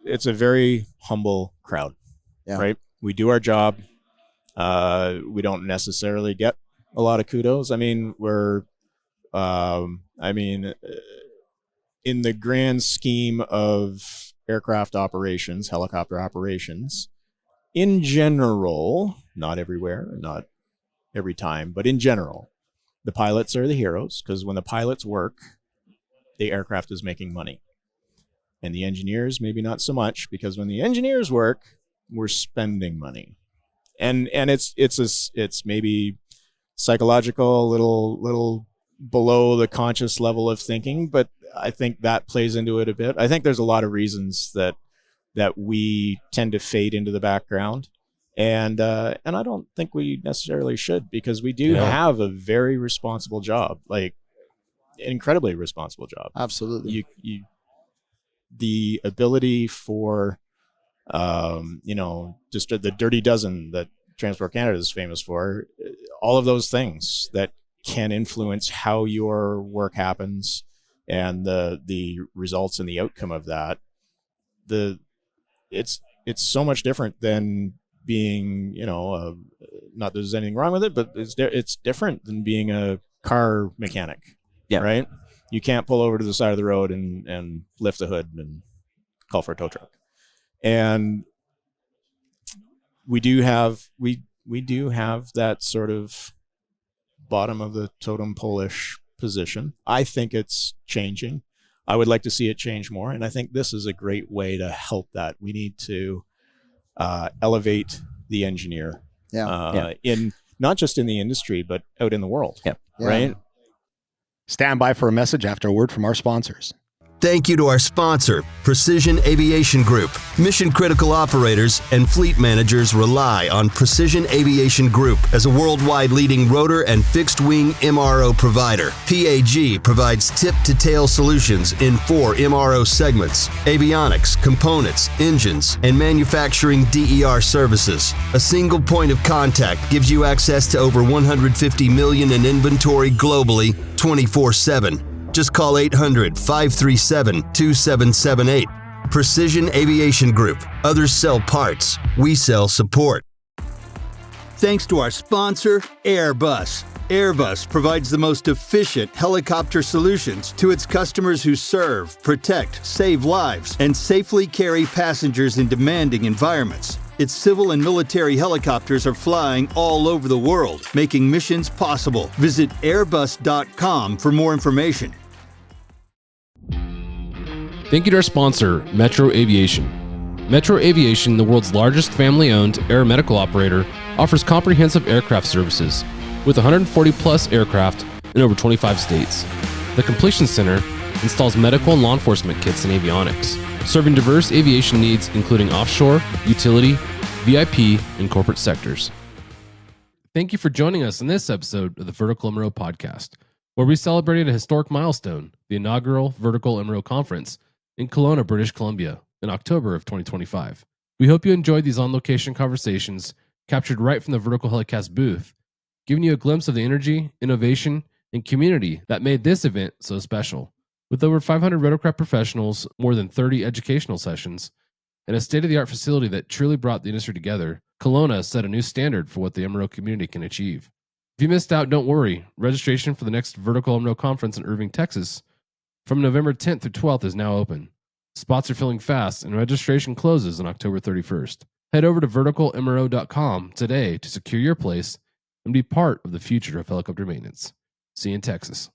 It's a very humble crowd, right? We do our job. We don't necessarily get a lot of kudos. I mean, in the grand scheme of aircraft operations, helicopter operations, in general, not everywhere, not every time, but in general, the pilots are the heroes because when the pilots work, the aircraft is making money. And the engineers, maybe not so much, because when the engineers work, we're spending money. And it's maybe psychological, a little below the conscious level of thinking, but I think that plays into it a bit. I think there's a lot of reasons that we tend to fade into the background, and I don't think we necessarily should, because we do have a very responsible job, like incredibly responsible job. Absolutely. You the ability for just the dirty dozen that Transport Canada is famous for, all of those things that can influence how your work happens and the results and the outcome of that. It's so much different than being, not that there's anything wrong with it, but it's different than being a car mechanic. Yeah. Right. You can't pull over to the side of the road and lift the hood and call for a tow truck. And we do have that sort of bottom of the totem pole-ish position. I think it's changing. I would like to see it change more. And I think this is a great way to help that. We need to elevate the engineer in not just in the industry, but out in the world. Right? Stand by for a message after a word from our sponsors. Thank you to our sponsor, Precision Aviation Group. Mission critical operators and fleet managers rely on Precision Aviation Group as a worldwide leading rotor and fixed wing MRO provider. PAG provides tip-to-tail solutions in 4 MRO segments: avionics, components, engines, and manufacturing DER services. A single point of contact gives you access to over 150 million in inventory globally, 24/7. Just call 800-537-2778. Precision Aviation Group. Others sell parts. We sell support. Thanks to our sponsor, Airbus. Airbus provides the most efficient helicopter solutions to its customers who serve, protect, save lives, and safely carry passengers in demanding environments. Its civil and military helicopters are flying all over the world, making missions possible. Visit airbus.com for more information. Thank you to our sponsor, Metro Aviation. Metro Aviation, the world's largest family-owned aeromedical operator, offers comprehensive aircraft services with 140-plus aircraft in over 25 states. The Completion Center installs medical and law enforcement kits and avionics, serving diverse aviation needs including offshore, utility, VIP, and corporate sectors. Thank you for joining us in this episode of the Vertical MRO Podcast, where we celebrated a historic milestone, the inaugural Vertical MRO Conference in Kelowna, British Columbia, in October of 2025. We hope you enjoyed these on-location conversations captured right from the Vertical HeliCASTS booth, giving you a glimpse of the energy, innovation, and community that made this event so special. With over 500 rotorcraft professionals, more than 30 educational sessions, and a state-of-the-art facility that truly brought the industry together, Kelowna set a new standard for what the MRO community can achieve. If you missed out, don't worry. Registration for the next Vertical MRO Conference in Irving, Texas, from November 10th through 12th is now open. Spots are filling fast, and registration closes on October 31st. Head over to verticalmro.com today to secure your place and be part of the future of helicopter maintenance. See you in Texas.